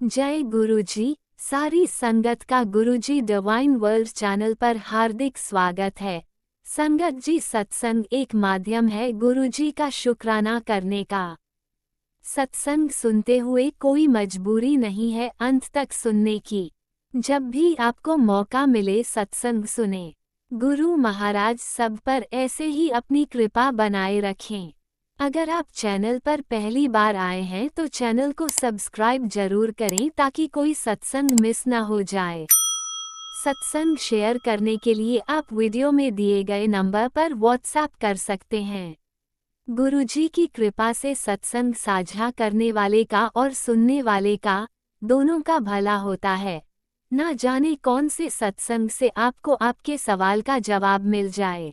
जय गुरुजी। सारी संगत का गुरुजी डिवाइन वर्ल्ड चैनल पर हार्दिक स्वागत है। संगत जी, सत्संग एक माध्यम है गुरुजी का शुक्राना करने का। सत्संग सुनते हुए कोई मजबूरी नहीं है अंत तक सुनने की। जब भी आपको मौका मिले सत्संग सुने। गुरु महाराज सब पर ऐसे ही अपनी कृपा बनाए रखें। अगर आप चैनल पर पहली बार आए हैं तो चैनल को सब्सक्राइब जरूर करें ताकि कोई सत्संग मिस ना हो जाए। सत्संग शेयर करने के लिए आप वीडियो में दिए गए नंबर पर व्हाट्सएप कर सकते हैं। गुरुजी की कृपा से सत्संग साझा करने वाले का और सुनने वाले का दोनों का भला होता है। ना जाने कौन से सत्संग से आपको आपके सवाल का जवाब मिल जाए।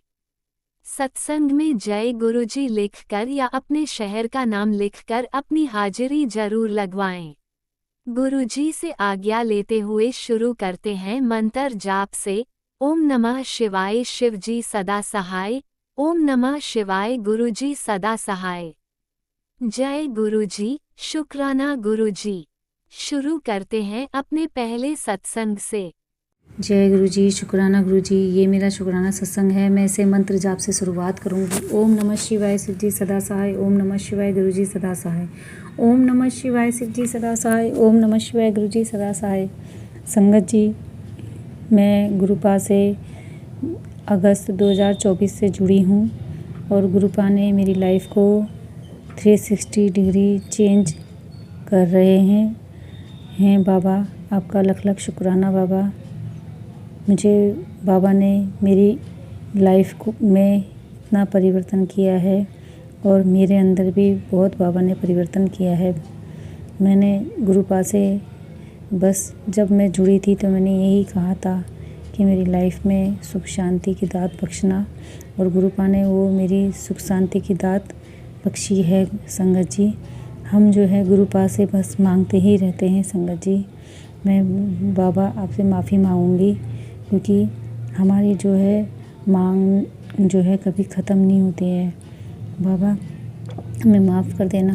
सत्संग में जय गुरुजी लिखकर या अपने शहर का नाम लिखकर अपनी हाजिरी जरूर लगवाएं। गुरुजी से आज्ञा लेते हुए शुरू करते हैं मंत्र जाप से। ओम नमः शिवाय शिवजी सदा सहाय। ओम नमः शिवाय गुरुजी सदा सहाय। जय गुरुजी, शुक्राना गुरुजी। शुरू करते हैं अपने पहले सत्संग से। जय गुरुजी, शुक्राना गुरुजी। ये मेरा शुक्राना सत्संग है। मैं इसे मंत्र जाप से शुरुआत करूँगी। ओम नमः शिवाय शिव जी सदा सहाय। ओम नमः शिवाय गुरुजी सदा सहाय। ओम नमः शिवाय शिव जी सदा सहाय। ओम नमः शिवाय गुरुजी सदा सहाय। संगत जी, मैं गुरुपा से अगस्त 2024 से जुड़ी हूँ और गुरुपा ने मेरी लाइफ को 360 डिग्री चेंज कर रहे हैं बाबा। आपका लख लख शुक्राना बाबा। मुझे बाबा ने मेरी लाइफ को में इतना परिवर्तन किया है और मेरे अंदर भी बहुत बाबा ने परिवर्तन किया है। मैंने गुरुपा से बस जब मैं जुड़ी थी तो मैंने यही कहा था कि मेरी लाइफ में सुख शांति की दात बख्शना, और गुरुपा ने वो मेरी सुख शांति की दात बख्शी है। संगत जी, हम जो है गुरुपा से बस मांगते ही रहते हैं। संगत जी, मैं बाबा आपसे माफ़ी मांगूंगी क्योंकि हमारी जो है मांग जो है कभी ख़त्म नहीं होती है। बाबा हमें माफ़ कर देना।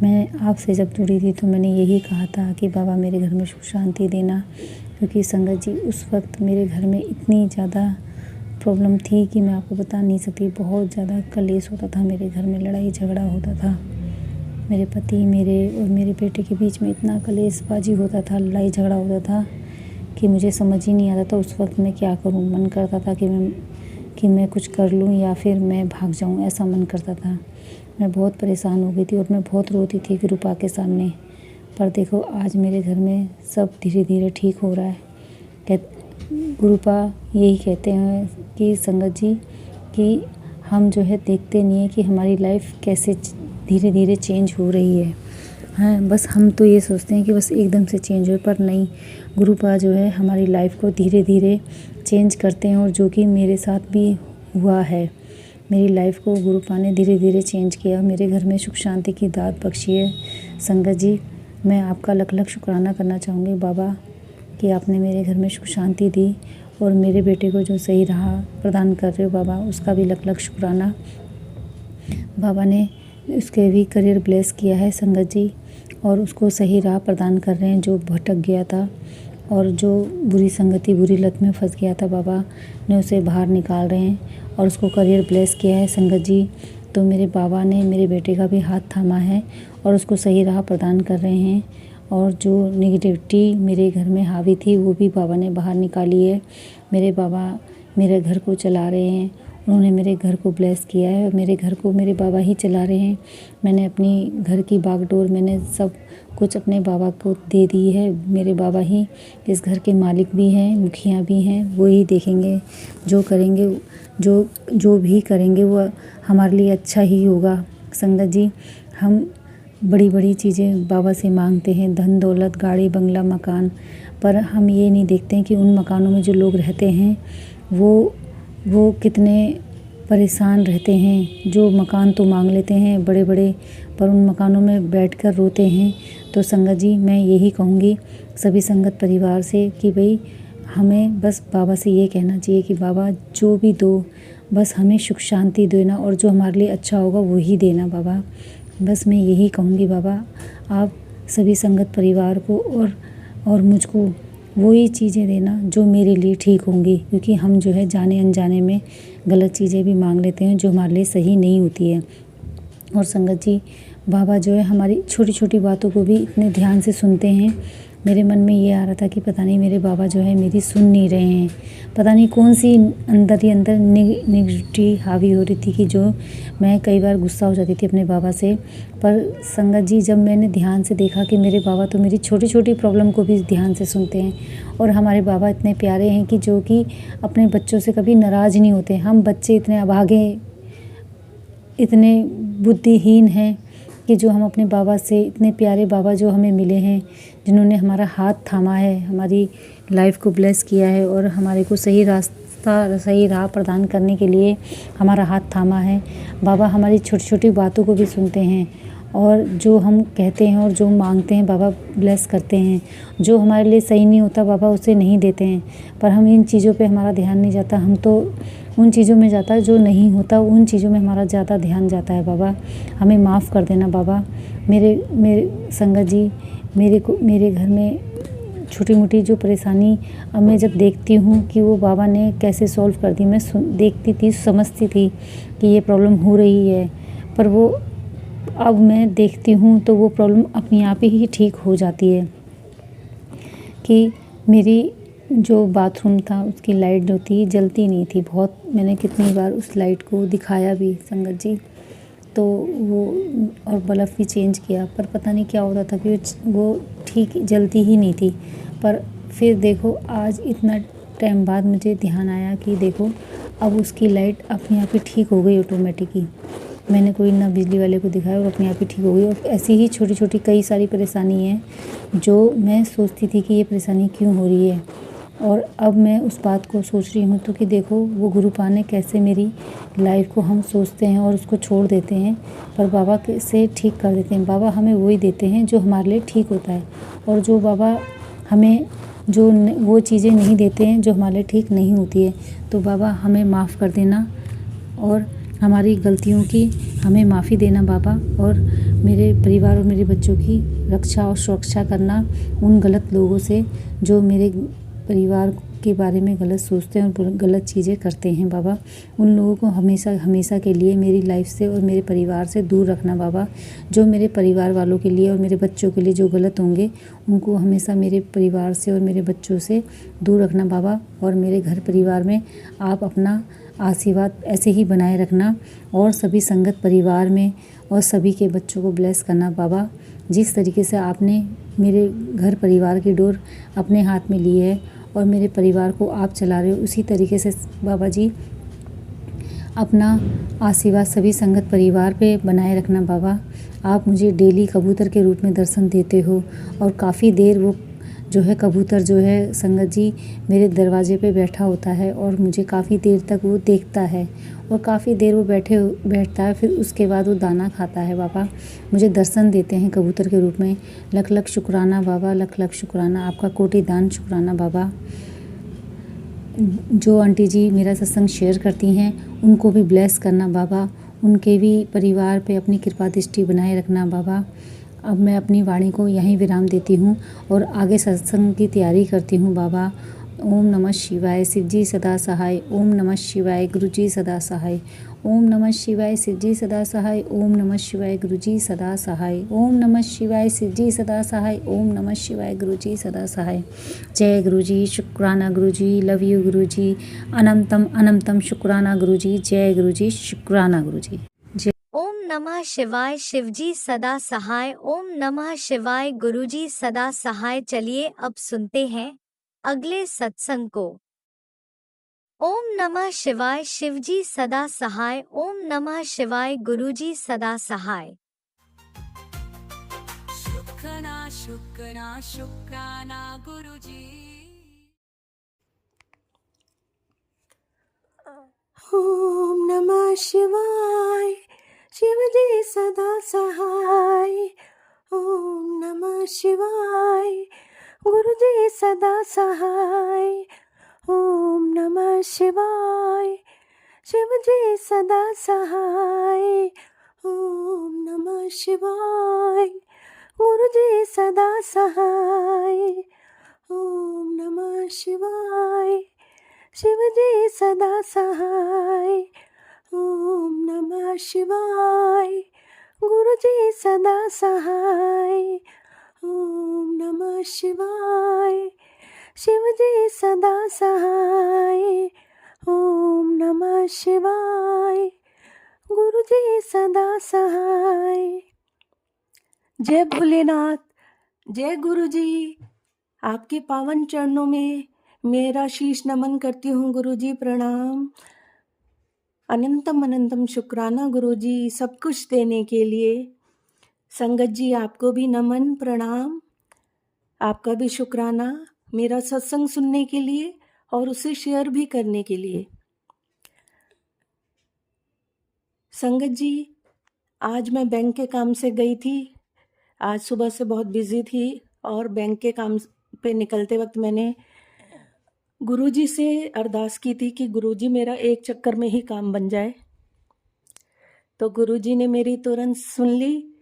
मैं आपसे जब जुड़ी थी तो मैंने यही कहा था कि बाबा मेरे घर में सुख शांति देना, क्योंकि संगत जी उस वक्त मेरे घर में इतनी ज़्यादा प्रॉब्लम थी कि मैं आपको बता नहीं सकती। बहुत ज़्यादा कलेश होता था मेरे घर में, लड़ाई झगड़ा होता था। मेरे पति मेरे और मेरे बेटे के बीच में इतना कलेशबाजी होता था, लड़ाई झगड़ा होता था कि मुझे समझ ही नहीं आता था उस वक्त मैं क्या करूं। मन करता था कि मैं कुछ कर लूं या फिर मैं भाग जाऊं, ऐसा मन करता था। मैं बहुत परेशान हो गई थी और मैं बहुत रोती थी गुरुपा के सामने। पर देखो आज मेरे घर में सब धीरे धीरे ठीक हो रहा है। गुरुपा यही कहते हैं कि संगत जी कि हम जो है देखते नहीं है कि हमारी लाइफ कैसे धीरे धीरे चेंज हो रही है। हाँ, बस हम तो ये सोचते हैं कि बस एकदम से चेंज हो, पर नहीं। गुरुपा जो है हमारी लाइफ को धीरे धीरे चेंज करते हैं, और जो कि मेरे साथ भी हुआ है। मेरी लाइफ को गुरुपा ने धीरे धीरे चेंज किया, मेरे घर में सुख शांति की दात बख्शी है। संगत जी, मैं आपका लख लख शुक्राना करना चाहूँगी बाबा कि आपने मेरे घर में सुख शांति दी और मेरे बेटे को जो सही राह प्रदान कर रहे हो बाबा, उसका भी लख लख शुक्राना। बाबा ने उसके भी करियर ब्लेस किया है संगत जी, और उसको सही राह प्रदान कर रहे हैं। जो भटक गया था और जो बुरी संगति बुरी लत में फंस गया था, बाबा ने उसे बाहर निकाल रहे हैं और उसको करियर ब्लेस किया है संगत जी। तो मेरे बाबा ने मेरे बेटे का भी हाथ थामा है और उसको सही राह प्रदान कर रहे हैं, और जो नेगेटिविटी मेरे घर में हावी थी वो भी बाबा ने बाहर निकाली है। मेरे बाबा मेरे घर को चला रहे हैं, उन्होंने मेरे घर को ब्लेस किया है और मेरे घर को मेरे बाबा ही चला रहे हैं। मैंने अपनी घर की बागडोर मैंने सब कुछ अपने बाबा को दे दी है। मेरे बाबा ही इस घर के मालिक भी हैं, मुखिया भी हैं। वो ही देखेंगे, जो करेंगे, जो भी करेंगे वो हमारे लिए अच्छा ही होगा। संगत जी, हम बड़ी बड़ी चीज़ें बाबा से मांगते हैं, धन दौलत गाड़ी बंगला मकान, पर हम ये नहीं देखते हैं कि उन मकानों में जो लोग रहते हैं वो कितने परेशान रहते हैं। जो मकान तो मांग लेते हैं बड़े बड़े, पर उन मकानों में बैठकर रोते हैं। तो संगत जी, मैं यही कहूँगी सभी संगत परिवार से कि भाई हमें बस बाबा से ये कहना चाहिए कि बाबा जो भी दो, बस हमें सुख शांति देना और जो हमारे लिए अच्छा होगा वही देना बाबा। बस मैं यही कहूँगी बाबा, आप सभी संगत परिवार को और मुझको वही चीज़ें देना जो मेरे लिए ठीक होंगी, क्योंकि हम जो है जाने अनजाने में गलत चीज़ें भी मांग लेते हैं जो हमारे लिए सही नहीं होती है। और संगत जी, बाबा जो है हमारी छोटी छोटी बातों को भी इतने ध्यान से सुनते हैं। मेरे मन में ये आ रहा था कि पता नहीं मेरे बाबा जो है मेरी सुन नहीं रहे हैं, पता नहीं कौन सी अंदर ही अंदर निगेटिविटी हावी हो रही थी कि जो मैं कई बार गुस्सा हो जाती थी अपने बाबा से। पर संगत जी, जब मैंने ध्यान से देखा कि मेरे बाबा तो मेरी छोटी छोटी प्रॉब्लम को भी ध्यान से सुनते हैं, और हमारे बाबा इतने प्यारे हैं कि जो कि अपने बच्चों से कभी नाराज़ नहीं होते। हम बच्चे इतने अभागे, इतने बुद्धिहीन हैं कि जो हम अपने बाबा से, इतने प्यारे बाबा जो हमें मिले हैं, जिन्होंने हमारा हाथ थामा है, हमारी लाइफ को ब्लेस किया है और हमारे को सही रास्ता, सही राह प्रदान करने के लिए हमारा हाथ थामा है। बाबा हमारी छोटी छोटी बातों को भी सुनते हैं, और जो हम कहते हैं और जो मांगते हैं बाबा ब्लेस करते हैं। जो हमारे लिए सही नहीं होता बाबा उसे नहीं देते हैं, पर हम इन चीज़ों पे हमारा ध्यान नहीं जाता, हम तो उन चीज़ों में जाता है जो नहीं होता, उन चीज़ों में हमारा ज़्यादा ध्यान जाता है। बाबा हमें माफ़ कर देना बाबा। मेरे संगत जी, मेरे घर में छोटी मोटी जो परेशानी अब मैं जब देखती हूँ कि वो बाबा ने कैसे सॉल्व कर दी। मैं देखती थी, समझती थी कि ये प्रॉब्लम हो रही है, पर वो अब मैं देखती हूँ तो वो प्रॉब्लम अपने आप ही ठीक हो जाती है। कि मेरी जो बाथरूम था उसकी लाइट जो थी जलती नहीं थी, बहुत मैंने कितनी बार उस लाइट को दिखाया भी संगत जी, तो वो और बल्ब भी चेंज किया, पर पता नहीं क्या होता था कि वो ठीक जलती ही नहीं थी। पर फिर देखो आज इतना टाइम बाद मुझे ध्यान आया कि देखो अब उसकी लाइट अपने आप ही ठीक हो गई ऑटोमेटिक ही। मैंने कोई ना बिजली वाले को दिखाया और अपने आप ही ठीक हो गई। और ऐसी ही छोटी छोटी कई सारी परेशानी हैं जो मैं सोचती थी कि ये परेशानी क्यों हो रही है, और अब मैं उस बात को सोच रही हूँ तो कि देखो वो गुरुपा ने कैसे मेरी लाइफ को, हम सोचते हैं और उसको छोड़ देते हैं, पर बाबा से ठीक कर देते हैं। बाबा हमें वही देते हैं जो हमारे लिए ठीक होता है, और जो बाबा हमें वो चीज़ें नहीं देते हैं जो हमारे लिए ठीक नहीं होती है। तो बाबा हमें माफ़ कर देना और हमारी गलतियों की हमें माफ़ी देना बाबा, और मेरे परिवार और मेरे बच्चों की रक्षा और सुरक्षा करना उन गलत लोगों से जो मेरे परिवार के बारे में गलत सोचते हैं और गलत चीज़ें करते हैं। बाबा उन लोगों को हमेशा हमेशा के लिए मेरी लाइफ से और मेरे परिवार से दूर रखना बाबा। जो मेरे परिवार वालों के लिए और मेरे बच्चों के लिए जो गलत होंगे उनको हमेशा मेरे परिवार से और मेरे बच्चों से दूर रखना बाबा। और मेरे घर परिवार में आप अपना आशीर्वाद ऐसे ही बनाए रखना, और सभी संगत परिवार में और सभी के बच्चों को ब्लेस करना बाबा। जिस तरीके से आपने मेरे घर परिवार की डोर अपने हाथ में ली है और मेरे परिवार को आप चला रहे हो, उसी तरीके से बाबा जी अपना आशीर्वाद सभी संगत परिवार पे बनाए रखना बाबा। आप मुझे डेली कबूतर के रूप में दर्शन देते हो, और काफ़ी देर वो जो है कबूतर जो है संगत जी मेरे दरवाजे पे बैठा होता है, और मुझे काफ़ी देर तक वो देखता है, और काफ़ी देर वो बैठता है, फिर उसके बाद वो दाना खाता है बाबा। मुझे दर्शन देते हैं कबूतर के रूप में। लख लख शुक्राना बाबा, लख लख शुक्राना, आपका कोटि दान शुक्राना बाबा। जो आंटी जी मेरा सत्संग शेयर करती हैं उनको भी ब्लेस करना बाबा, उनके भी परिवार पे अपनी कृपा दृष्टि बनाए रखना बाबा। अब मैं अपनी वाणी को यहीं विराम देती हूँ और आगे सत्संग की तैयारी करती हूँ बाबा। ओम नमः शिवाय, शिव जी सदा सहाय। ओम नमः शिवाय, गुरु जी सदा सहाय। ओम नमः शिवाय, शिव जी सदा सहाय। ओम नमः शिवाय, गुरु जी सदा सहाय। ओम नमः शिवाय, शिव जी सदा सहाय। ओम नमः शिवाय, गुरु जी सदा सहाय। जय गुरु जी, शुक्राना गुरु जी, लव यू गुरु जी, अनंतम अनंतम शुक्राना गुरु जी। जय गुरु जी, शुक्राना गुरु जी। ओम नमः शिवाय, शिवजी सदा सहाय। ओम नमः शिवाय, गुरुजी सदा सहाय। चलिए अब सुनते हैं अगले सत्संग को। ओम नमः शिवाय, शिवजी सदा सहाय। ओम नमः शिवाय, गुरुजी सदा सहाय। शुक्राना शुक्राना शुक्राना गुरुजी। ओम नमः शिवाय, शिव जी सदा सहाय। ओम नमः शिवाय, गुरु जी सदा सहाय। ओम नमः शिवाय, शिव जी सदा सहाय। ओम नमः शिवाय, गुरुजी सदा सहाय। ओम नमः शिवाय। शिवजी सदा सहाय। ओम नमः शिवाय। गुरुजी सदा सहाय। ओम नमः शिवाय। शिवजी सदा सहाय। ओम नमः शिवाय। गुरुजी सदा सहाय। जय भोलेनाथ, जय गुरुजी। आपके पावन चरणों में मेरा शीश नमन करती हूँ गुरुजी, प्रणाम। अनंतम अनंतम शुक्राना गुरुजी सब कुछ देने के लिए। संगत जी आपको भी नमन प्रणाम, आपका भी शुक्राना मेरा सत्संग सुनने के लिए और उसे शेयर भी करने के लिए। संगत जी, आज मैं बैंक के काम से गई थी। आज सुबह से बहुत बिजी थी और बैंक के काम पे निकलते वक्त मैंने गुरुजी से अरदास की थी कि गुरुजी मेरा एक चक्कर में ही काम बन जाए। तो गुरुजी ने मेरी तुरंत सुन ली,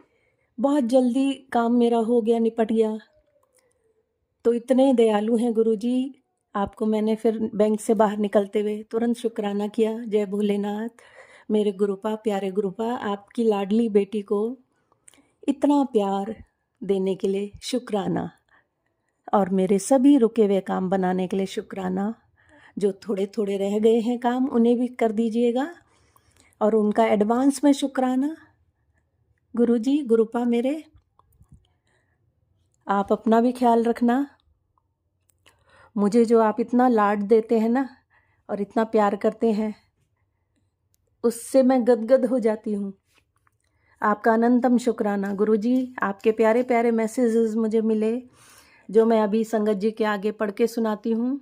बहुत जल्दी काम मेरा हो गया, निपट गया। तो इतने दयालु हैं गुरुजी, आपको मैंने फिर बैंक से बाहर निकलते हुए तुरंत शुक्राना किया। जय भोलेनाथ, मेरे गुरुपा, प्यारे गुरुपा, आपकी लाडली बेटी को इतना प्यार देने के लिए शुक्राना, और मेरे सभी रुके हुए काम बनाने के लिए शुक्राना। जो थोड़े थोड़े रह गए हैं काम उन्हें भी कर दीजिएगा, और उनका एडवांस में शुक्राना। गुरुजी, गुरुपा मेरे, आप अपना भी ख्याल रखना। मुझे जो आप इतना लाड देते हैं ना और इतना प्यार करते हैं, उससे मैं गदगद हो जाती हूँ। आपका अनंतम शुक्राना गुरुजी। आपके प्यारे प्यारे मैसेजेस मुझे मिले जो मैं अभी संगत जी के आगे पढ़ के सुनाती हूँ।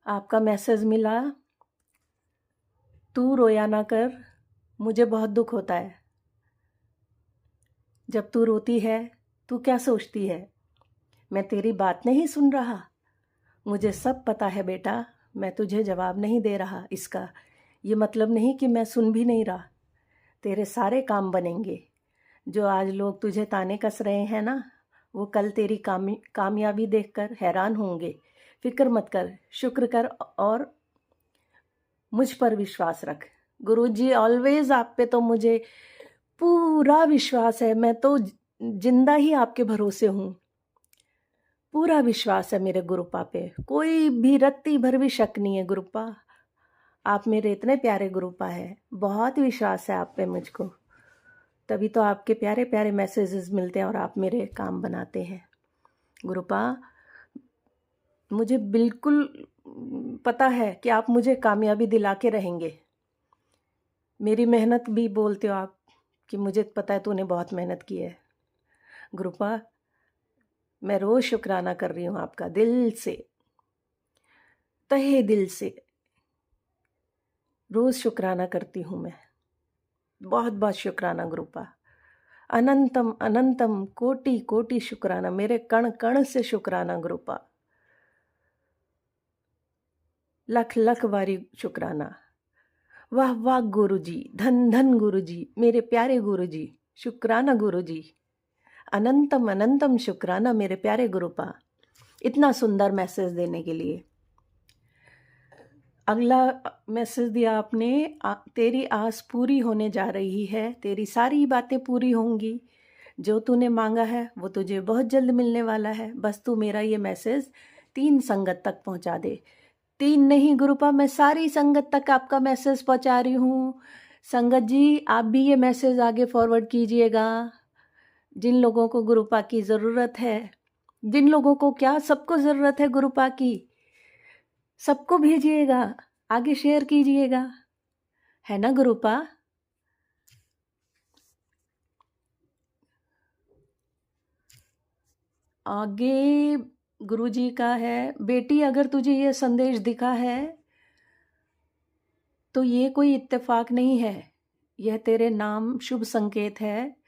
आपका मैसेज मिला, तू रोया ना कर, मुझे बहुत दुख होता है। जब तू रोती है तू क्या सोचती है? मैं तेरी बात नहीं सुन रहा? मुझे सब पता है बेटा, मैं तुझे जवाब नहीं दे रहा। इसका ये मतलब नहीं कि मैं सुन भी नहीं रहा। तेरे सारे काम बनेंगे। जो आज लोग तुझे ताने कस रहे हैं ना, वो कल तेरी कामयाबी देखकर हैरान होंगे। फिक्र मत कर, शुक्र कर और मुझ पर विश्वास रख। गुरुजी ऑलवेज आप पे तो मुझे पूरा विश्वास है। मैं तो जिंदा ही आपके भरोसे हूँ। पूरा विश्वास है मेरे गुरुपा पे, कोई भी रत्ती भर भी शक नहीं है। गुरुपा, आप मेरे इतने प्यारे गुरुपा है, बहुत विश्वास है आप पे मुझको। तभी तो आपके प्यारे प्यारे मैसेजेस मिलते हैं और आप मेरे काम बनाते हैं। गुरुपा, मुझे बिल्कुल पता है कि आप मुझे कामयाबी दिला के रहेंगे। मेरी मेहनत भी बोलते हो आप कि मुझे पता है तूने बहुत मेहनत की है। गुरुपा, मैं रोज शुक्राना कर रही हूँ आपका, दिल से, तहे दिल से रोज शुक्राना करती हूँ मैं। बहुत बहुत शुक्राना गुरुपा। अनंतम अनंतम कोटि कोटि शुक्राना, मेरे कण कण से शुक्राना गुरुपा। लख लख बारी शुक्राना। वाह वाह गुरुजी, धन धन गुरुजी, मेरे प्यारे गुरुजी, शुक्राना गुरुजी। अनंतम अनंतम शुक्राना मेरे प्यारे गुरुपा, इतना सुंदर मैसेज देने के लिए। अगला मैसेज दिया आपने, तेरी आस पूरी होने जा रही है, तेरी सारी बातें पूरी होंगी। जो तूने मांगा है वो तुझे बहुत जल्द मिलने वाला है। बस तू मेरा ये मैसेज 3 संगत तक पहुंचा दे। 3 नहीं गुरुपा, मैं सारी संगत तक आपका मैसेज पहुंचा रही हूँ। संगत जी, आप भी ये मैसेज आगे फॉरवर्ड कीजिएगा। जिन लोगों को गुरुपा की ज़रूरत है, जिन लोगों को क्या, सबको ज़रूरत है गुरुपा की, सबको भेजिएगा, आगे शेयर कीजिएगा, है ना गुरुपा? आगे गुरुजी का है, बेटी अगर तुझे ये संदेश दिखा है तो ये कोई इत्तेफाक नहीं है, यह तेरे नाम शुभ संकेत है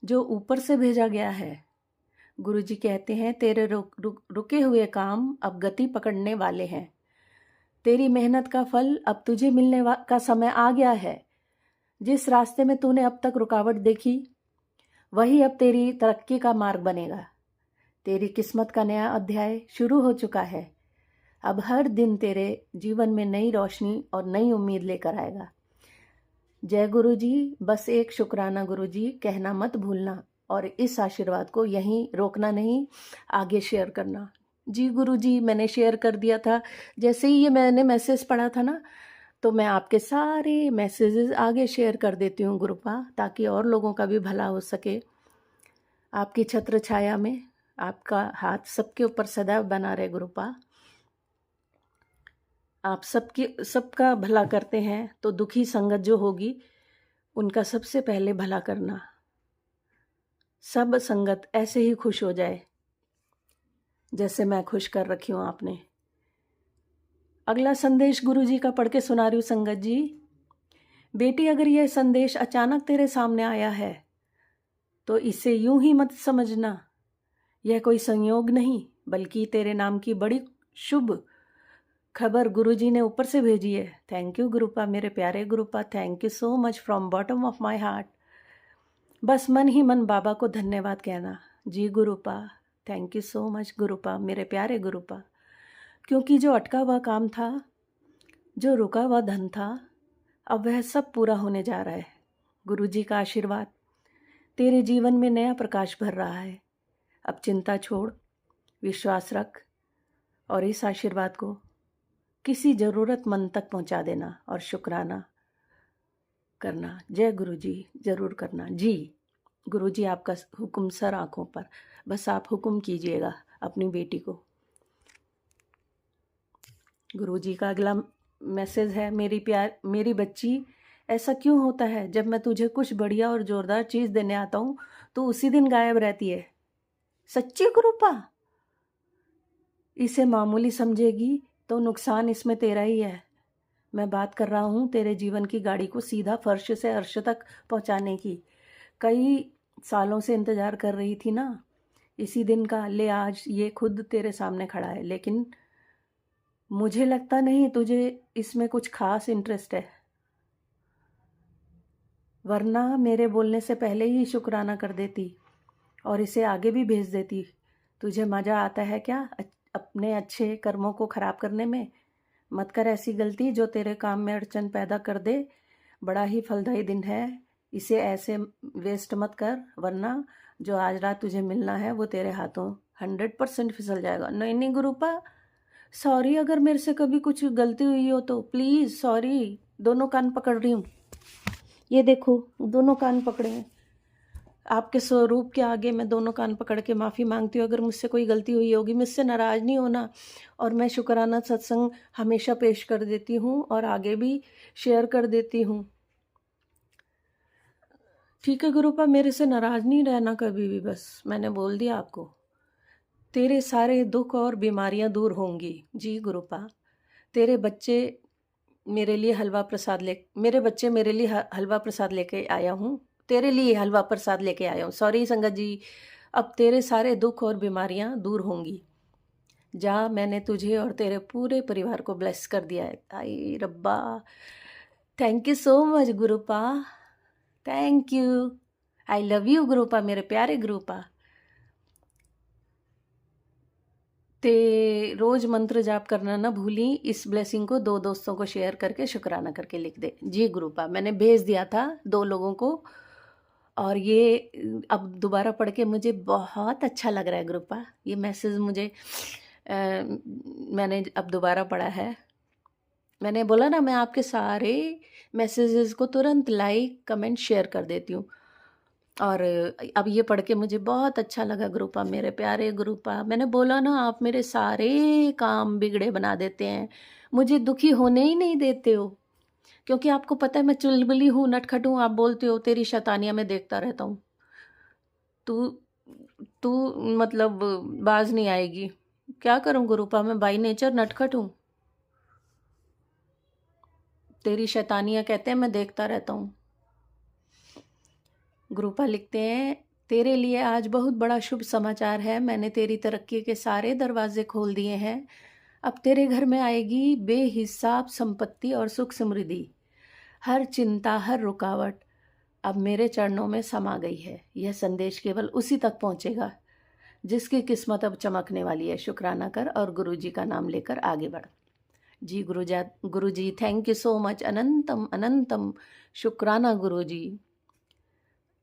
जो ऊपर से भेजा गया है। गुरुजी कहते हैं तेरे रुके हुए काम अब गति पकड़ने वाले हैं। तेरी मेहनत का फल अब तुझे मिलने का समय आ गया है। जिस रास्ते में तूने अब तक रुकावट देखी वही अब तेरी तरक्की का मार्ग बनेगा। तेरी किस्मत का नया अध्याय शुरू हो चुका है। अब हर दिन तेरे जीवन में नई रोशनी और नई उम्मीद लेकर आएगा। जय गुरु जी। बस एक शुक्राना गुरु जी कहना मत भूलना और इस आशीर्वाद को यहीं रोकना नहीं, आगे शेयर करना। जी गुरु जी, मैंने शेयर कर दिया था। जैसे ही ये मैंने मैसेज पढ़ा था ना, तो मैं आपके सारे मैसेजेस आगे शेयर कर देती हूँ गुरुपा, ताकि और लोगों का भी भला हो सके। आपकी छत्र छाया में आपका हाथ सबके ऊपर सदैव बना रहे गुरुपा। आप सबका भला करते हैं, तो दुखी संगत जो होगी उनका सबसे पहले भला करना। सब संगत ऐसे ही खुश हो जाए जैसे मैं खुश कर रखी हूँ आपने। अगला संदेश गुरु जी का पढ़ के सुना रही हूँ संगत जी। बेटी, अगर यह संदेश अचानक तेरे सामने आया है तो इसे यूं ही मत समझना। यह कोई संयोग नहीं, बल्कि तेरे नाम की बड़ी शुभ खबर गुरु जी ने ऊपर से भेजी है। थैंक यू गुरुपा, मेरे प्यारे Gurupa, thank you so much from bottom of my heart. बस मन ही मन बाबा को धन्यवाद कहना। जी Gurupa, thank you so much Gurupa, मेरे प्यारे गुरुपा। क्योंकि जो अटका हुआ काम था, जो रुका हुआ धन था, अब वह सब पूरा होने जा रहा है। गुरु जी का आशीर्वाद तेरे जीवन में नया प्रकाश भर रहा है। अब चिंता छोड़, विश्वास रख और इस आशीर्वाद को किसी ज़रूरतमंद तक पहुंचा देना और शुक्राना करना। जय गुरु जी जरूर करना। जी गुरु जी, आपका हुक्म सर आंखों पर, बस आप हुक्म कीजिएगा अपनी बेटी को। गुरु जी का अगला मैसेज है। मेरी बच्ची, ऐसा क्यों होता है जब मैं तुझे कुछ बढ़िया और जोरदार चीज़ देने आता हूँ तो उसी दिन गायब रहती है? सच्ची गुरुपा? इसे मामूली समझेगी तो नुकसान इसमें तेरा ही है। मैं बात कर रहा हूँ तेरे जीवन की गाड़ी को सीधा फर्श से अर्श तक पहुँचाने की। कई सालों से इंतज़ार कर रही थी ना इसी दिन का। ले, आज ये खुद तेरे सामने खड़ा है। लेकिन मुझे लगता नहीं तुझे इसमें कुछ खास इंटरेस्ट है, वरना मेरे बोलने से पहले ही शुक्राना कर देती और इसे आगे भी भेज देती। तुझे मज़ा आता है क्या अपने अच्छे कर्मों को ख़राब करने में? मत कर ऐसी गलती जो तेरे काम में अड़चन पैदा कर दे। बड़ा ही फलदायी दिन है, इसे ऐसे वेस्ट मत कर, वरना जो आज रात तुझे मिलना है वो तेरे हाथों 100% फिसल जाएगा। नहीं नहीं गुरुपा, सॉरी, अगर मेरे से कभी कुछ गलती हुई हो तो प्लीज़ सॉरी। दोनों कान पकड़ रही हूँ, ये देखो दोनों कान पकड़े हैं। आपके स्वरूप के आगे मैं दोनों कान पकड़ के माफ़ी मांगती हूँ। अगर मुझसे कोई गलती हुई होगी, मुझसे नाराज़ नहीं होना। और मैं शुक्राना सत्संग हमेशा पेश कर देती हूँ और आगे भी शेयर कर देती हूँ। ठीक है गुरुपा, मेरे से नाराज़ नहीं रहना कभी भी, बस मैंने बोल दिया आपको। तेरे सारे दुख और बीमारियाँ दूर होंगी। जी गुरुपा, तेरे बच्चे मेरे लिए हलवा प्रसाद लेके आया हूँ। तेरे लिए हलवा प्रसाद लेके आया हूँ। सॉरी संगत जी, अब तेरे सारे दुख और बीमारियाँ दूर होंगी। जा, मैंने तुझे और तेरे पूरे परिवार को ब्लेस कर दिया है। आई रब्बा, thank you so much Gurupa, thank you. I love you Gurupa, मेरे प्यारे गुरुपा। ते रोज़ मंत्र जाप करना ना भूली। इस ब्लेसिंग को 2 दोस्तों को शेयर करके शुक्राना करके लिख दे। जी गुरुपा, मैंने भेज दिया था 2 लोगों को और ये अब दोबारा पढ़ के मुझे बहुत अच्छा लग रहा है गुरुपा। ये मैसेज मुझे मैंने अब दोबारा पढ़ा है। मैंने बोला ना, मैं आपके सारे मैसेजेस को तुरंत लाइक कमेंट शेयर कर देती हूँ और अब ये पढ़ के मुझे बहुत अच्छा लगा गुरुपा, मेरे प्यारे गुरुपा। मैंने बोला ना, आप मेरे सारे काम बिगड़े बना देते हैं, मुझे दुखी होने ही नहीं देते हो। क्योंकि आपको पता है मैं चुलबुली हूँ, नटखट हूँ। आप बोलते हो तेरी शैतानियाँ मैं देखता रहता हूँ। तू मतलब बाज नहीं आएगी। क्या करूँ गुरुपा, मैं बाई नेचर नटखट हूँ। तेरी शैतानियाँ कहते हैं मैं देखता रहता हूँ। गुरुपा लिखते हैं, तेरे लिए आज बहुत बड़ा शुभ समाचार है। मैंने तेरी तरक्की के सारे दरवाजे खोल दिए हैं। अब तेरे घर में आएगी बेहिसाब संपत्ति और सुख समृद्धि। हर चिंता, हर रुकावट अब मेरे चरणों में समा गई है। यह संदेश केवल उसी तक पहुंचेगा जिसकी किस्मत अब चमकने वाली है। शुक्राना कर और गुरुजी का नाम लेकर आगे बढ़। जी गुरुजी थैंक यू सो मच। अनंतम अनंतम शुक्राना गुरुजी।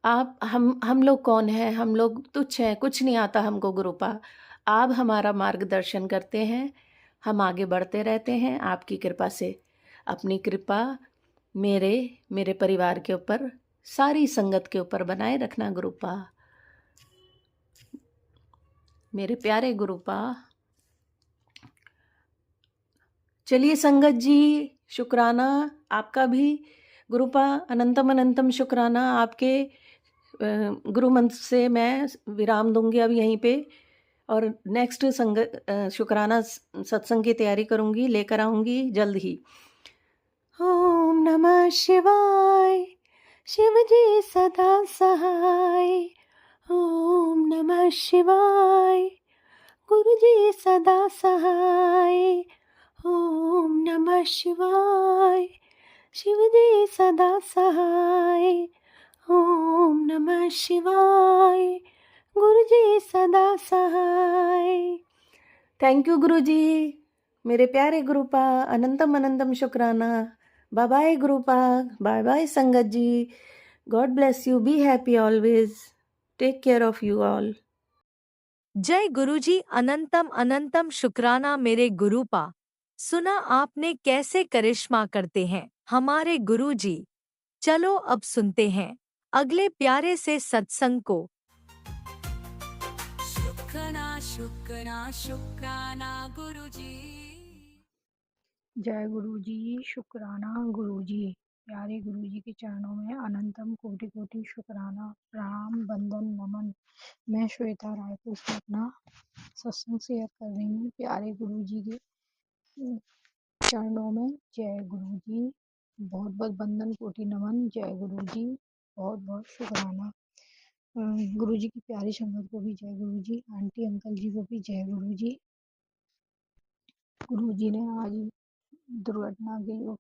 आप हम लोग कौन हैं? हम लोग तुच्छ हैं, कुछ नहीं आता हमको गुरुपा। आप हमारा मार्गदर्शन करते हैं, हम आगे बढ़ते रहते हैं आपकी कृपा से। अपनी कृपा मेरे मेरे परिवार के ऊपर, सारी संगत के ऊपर बनाए रखना गुरुपा। मेरे प्यारे गुरुपा। चलिए संगत जी, शुक्राना आपका भी गुरुपा। अनंतम अनंतम शुक्राना। आपके गुरु मंत्र से मैं विराम दूंगी अब यहीं पे, और नेक्स्ट शुक्राना सत्संग की तैयारी करूंगी, लेकर आऊंगी जल्द ही। ओम नमः शिवाय, शिव जी सदा सहाय। ओम नमः शिवाय, गुरु जी सदा सहाय। ओम नमः शिवाय, शिव जी सदा सहाय। ओम नमः शिवाय, गुरु जी सदा सहाय। थैंक यू गुरु जी, मेरे प्यारे गुरुपा। अनंतम अनंतम शुक्राना। Bye bye Gurupa, bye bye संगत जी। God bless you, be happy always, take care of you all. जय गुरुजी। अनंतम अनंतम शुक्राना मेरे गुरुपा। सुना आपने कैसे करिश्मा करते हैं हमारे गुरुजी। चलो अब सुनते हैं अगले प्यारे से सत्संग को। शुक्राना शुक्राना शुक्राना गुरुजी। जय गुरु जी, शुक्राना गुरु जी। प्यारे गुरु जी के चरणों में अनंतम कोटि कोटि शुक्राना, प्रणाम, वंदन, नमन। मैं श्वेता रायपुर से अपना सत्संग शेयर कर रही हूँ। प्यारे गुरु जी के चरणों में जय गुरु जी, बहुत बहुत वंदन, कोटि नमन। जय गुरु जी, बहुत बहुत शुक्राना। गुरु जी की प्यारी संगत को भी जय गुरु जी, आंटी अंकल जी को भी जय गुरु जी। गुरु जी ने आज दुर्घटना के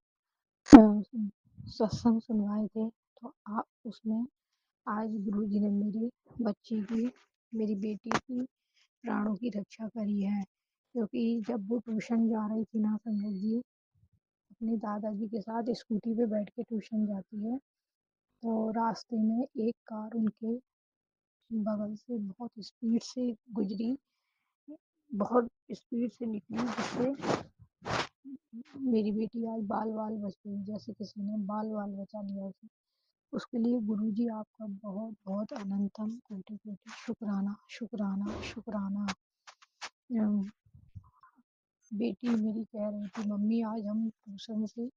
सत्संग सुनवाए थे, तो आप उसमें आज गुरु जी ने मेरी बच्ची की, मेरी बेटी की प्राणों की रक्षा करी है। क्योंकि जब वो ट्यूशन जा रही थी ना संगत जी, अपने दादाजी के साथ स्कूटी पे बैठ के ट्यूशन जाती है, तो रास्ते में एक कार उनके बगल से बहुत स्पीड से गुजरी, बहुत स्पीड से निकली, जिससे मेरी बेटी आज बाल बाल बच गई, जैसे किसी ने बाल बाल बचा लिया उसे। उसके लिए गुरु जी आपका बहुत बहुत अनंतम कोटि कोटि शुक्राना शुक्राना शुक्राना। बेटी मेरी कह रही थी, मम्मी आज हम ट्यूशन से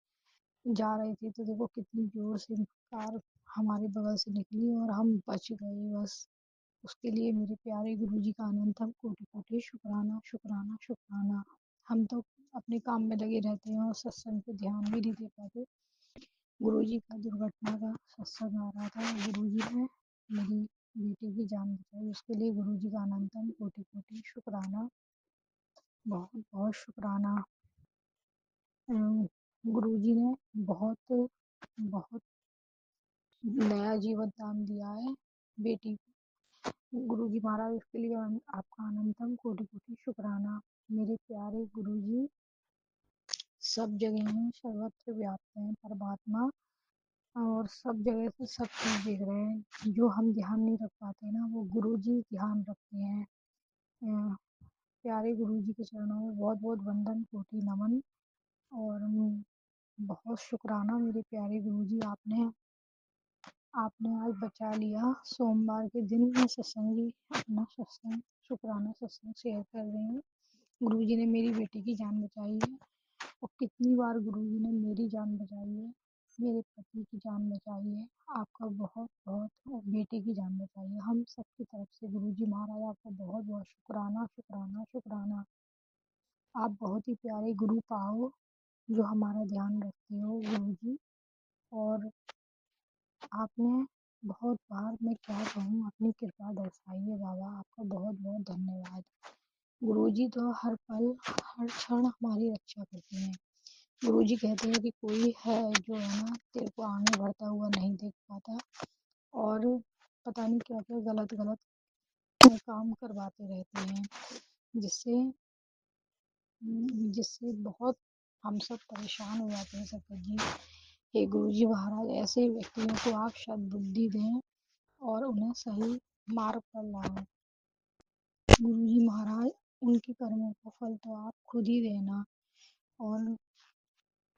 जा रहे थे तो देखो कितनी जोर से कार हमारे बगल से निकली और हम बच गए बस। उसके लिए मेरे प्यारे गुरु जी का अनंतम कोटि कोटि शुक्राना शुक्राना शुक्राना। हम तो अपने काम में लगे रहते हैं और सत्संग पे ध्यान भी नहीं दे पाते। गुरुजी का दुर्घटना का सत्संग आ रहा था, गुरुजी ने मेरी बेटी की जान बचाई, उसके लिए गुरुजी का अनंतम कोटि कोटि शुक्राना, बहुत बहुत शुक्राना। गुरुजी ने बहुत बहुत नया जीवन दान दिया है बेटी को। गुरुजी महाराज, उसके लिए आपका अनंतम कोटि कोटि शुक्राना। मेरे प्यारे गुरुजी सब जगह हैं, सर्वत्र व्याप्त हैं परमात्मा, और सब जगह से सब चीज़ देख रहे हैं। जो हम ध्यान नहीं रख पाते ना, वो गुरुजी ध्यान रखते हैं। अ, प्यारे गुरुजी के चरणों में बहुत बहुत वंदन, कोटि नमन, और बहुत शुक्राना मेरे प्यारे गुरुजी। आपने आपने आज बचा लिया। सोमवार के दिन मैं सत्संग अपना सत्संग शुक्राना सत्संग शेयर कर रही हूँ। गुरुजी ने मेरी बेटी की जान बचाई है, और कितनी बार गुरुजी ने मेरी जान बचाई है, मेरे पति की जान बचाई है, आपका बहुत बहुत, और बेटी की जान बचाई है। हम सबकी तरफ से गुरुजी महाराज आपका बहुत बहुत शुक्राना शुक्राना शुक्राना। आप बहुत ही प्यारे गुरु पाओ, जो हमारा ध्यान रखते हो गुरुजी। और आपने बहुत बार, मैं क्या कहूँ, अपनी कृपा दर्शाई है बाबा। आपका बहुत बहुत धन्यवाद। गुरुजी तो हर पल हर क्षण हमारी रक्षा करते हैं। गुरुजी कहते हैं कि कोई है जो है ना तेरे को आगे बढ़ता हुआ नहीं देख पाता, और पता नहीं क्या क्या गलत गलत काम करवाते रहते हैं, जिससे जिससे बहुत हम सब परेशान हो जाते हैं संकट जी। हे गुरुजी महाराज, ऐसे व्यक्तियों को आप सद्बुद्धि दें और उन्हें सही मार्ग पर लाएं। गुरुजी महाराज, उनके कर्मों का फल तो आप खुद ही देना। और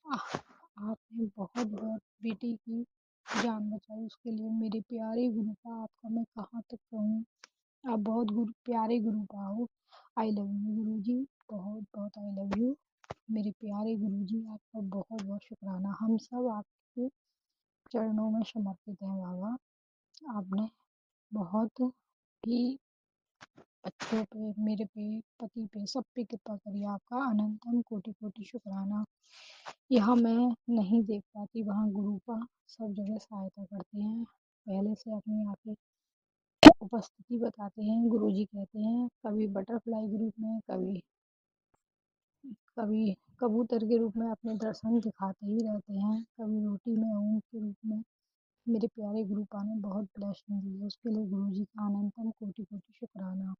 आपने बहुत बहुत बेटी की जान बचाई, उसके लिए मेरे प्यारे गुरुपा आपका मैं कहाँ तक कहूँ। आप बहुत प्यारे गुरुपा हो। आई लव यू गुरुजी, बहुत बहुत आई लव यू मेरे प्यारे गुरुजी। आपका बहुत बहुत शुक्राना। हम सब आपके चरणों में समर्पित हैं बाबा। आपने बहुत ही बच्चों पे, मेरे पे, पति पे, सब पे कृपा करी। आपका अनंतम कोटि कोटि शुक्राना। यहाँ मैं नहीं देख पाती, वहाँ गुरुपा सब जगह सहायता करते हैं। पहले से अपनी आके उपस्थिति बताते हैं। गुरुजी कहते हैं कभी बटरफ्लाई ग्रुप में, कभी कभी कबूतर के रूप में अपने दर्शन दिखाते ही रहते हैं, कभी रोटी में ऊँट के रूप में। मेरे प्यारे गुरुपा ने बहुत ब्लेसिंग दी है, उसके लिए गुरुजी का अनंतम कोटि कोटि शुक्राना।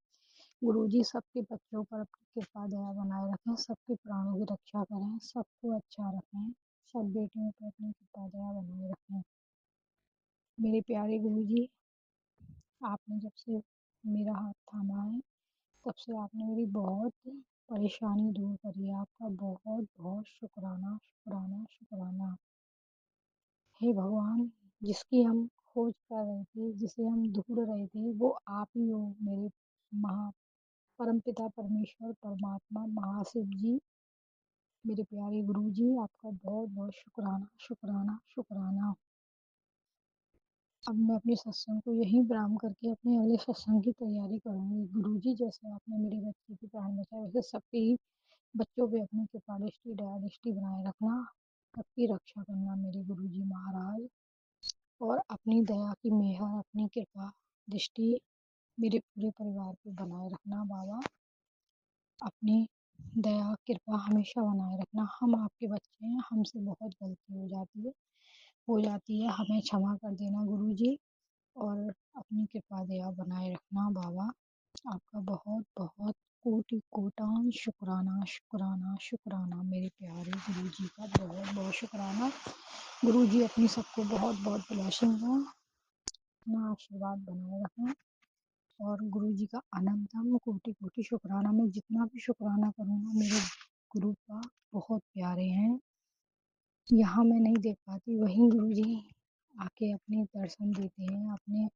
गुरुजी सबके बच्चों पर अपनी कृपा दया बनाए रखें, सबके प्राणों की रक्षा करें, सबको अच्छा रखें, सब बेटियों पर अपनी कृपा दया बनाए रखें। मेरे प्यारे गुरुजी, आपने जब से मेरा हाथ थामा है, तब से आपने मेरी बहुत परेशानी दूर करी है। आपका बहुत बहुत शुक्राना शुक्राना शुक्राना। हे भगवान, जिसकी हम खोज कर रहे थे, जिसे हम ढूंढ रहे थे, वो आप ही हो मेरे महा परमपिता परमेश्वर परमात्मा महाशिव जी। मेरे प्यारे गुरु जी, आपका बहुत बहुत शुक्राना शुक्राना शुक्राना। अब मैं अपने सत्संग को यहीं विराम करके अपने अगले सत्संग की तैयारी करूंगी। गुरु जी, जैसे आपने मेरे बच्चे की प्राण बचाए, वैसे सबके ही बच्चों पे अपनी कृपा दृष्टि दया दृष्टि बनाए रखना, सबकी रक्षा करना मेरे गुरु जी महाराज। और अपनी दया की मेहर, अपनी कृपा दृष्टि मेरे पूरे परिवार पे बनाए रखना बाबा। अपनी दया कृपा हमेशा बनाए रखना। हम आपके बच्चे हैं, हमसे बहुत गलती हो जाती है, हमें क्षमा कर देना गुरु जी। और अपनी कृपा दया बनाए रखना बाबा। आपका बहुत बहुत कोटि कोटान शुक्राना शुक्राना शुक्राना। मेरे प्यारे गुरु जी का बहुत बहुत शुक्राना। गुरु जी अपनी सबको बहुत बहुत ब्लेसिंग दें, अपना आशीर्वाद बनाए रखें। और गुरु जी का अनंतम कोटि कोटि शुक्राना। मैं जितना भी शुक्राना करूँगा, मेरे गुरु का बहुत प्यारे हैं। यहाँ मैं नहीं देख पाती, वहीं गुरु जी आके अपने दर्शन देते हैं,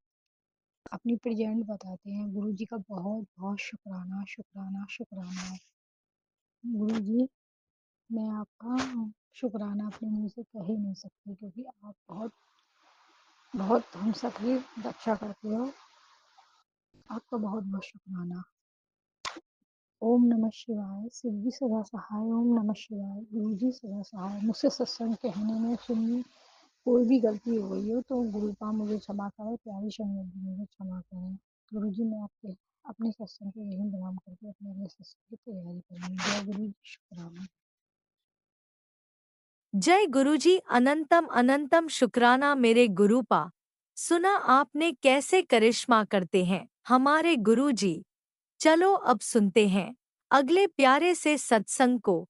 अपनी प्रेजेंट बताते हैं। गुरु जी का बहुत बहुत शुक्राना शुक्राना शुक्राना। गुरु जी, मैं आपका शुक्राना अपने मुंह से कह ही नहीं सकती, क्योंकि आप बहुत बहुत हम सबकी रक्षा करते हो। आपका बहुत बहुत शुक्राना। ओम नमः शिवाय। शिव जी सदा सहाय। ओम नमः शिवाय। गुरु जी सदा सहाय। मुझसे सत्संग कहने में सुनने कोई भी गलती हो गई हो तो गुरुपा मुझे क्षमा करें, प्यारी संगत जी मुझे क्षमा करें। गुरु जी, मैं आपके अपने सत्संग को यहीं विराम करके अपने अगले सत्संग की तैयारी करूँगी। जय गुरु जी, शुक्राना। जय गुरुजी। अनंतम अनंतम शुक्राना मेरे गुरुपा। सुना आपने कैसे करिश्मा करते हैं हमारे गुरुजी। चलो अब सुनते हैं अगले प्यारे से सत्संग को।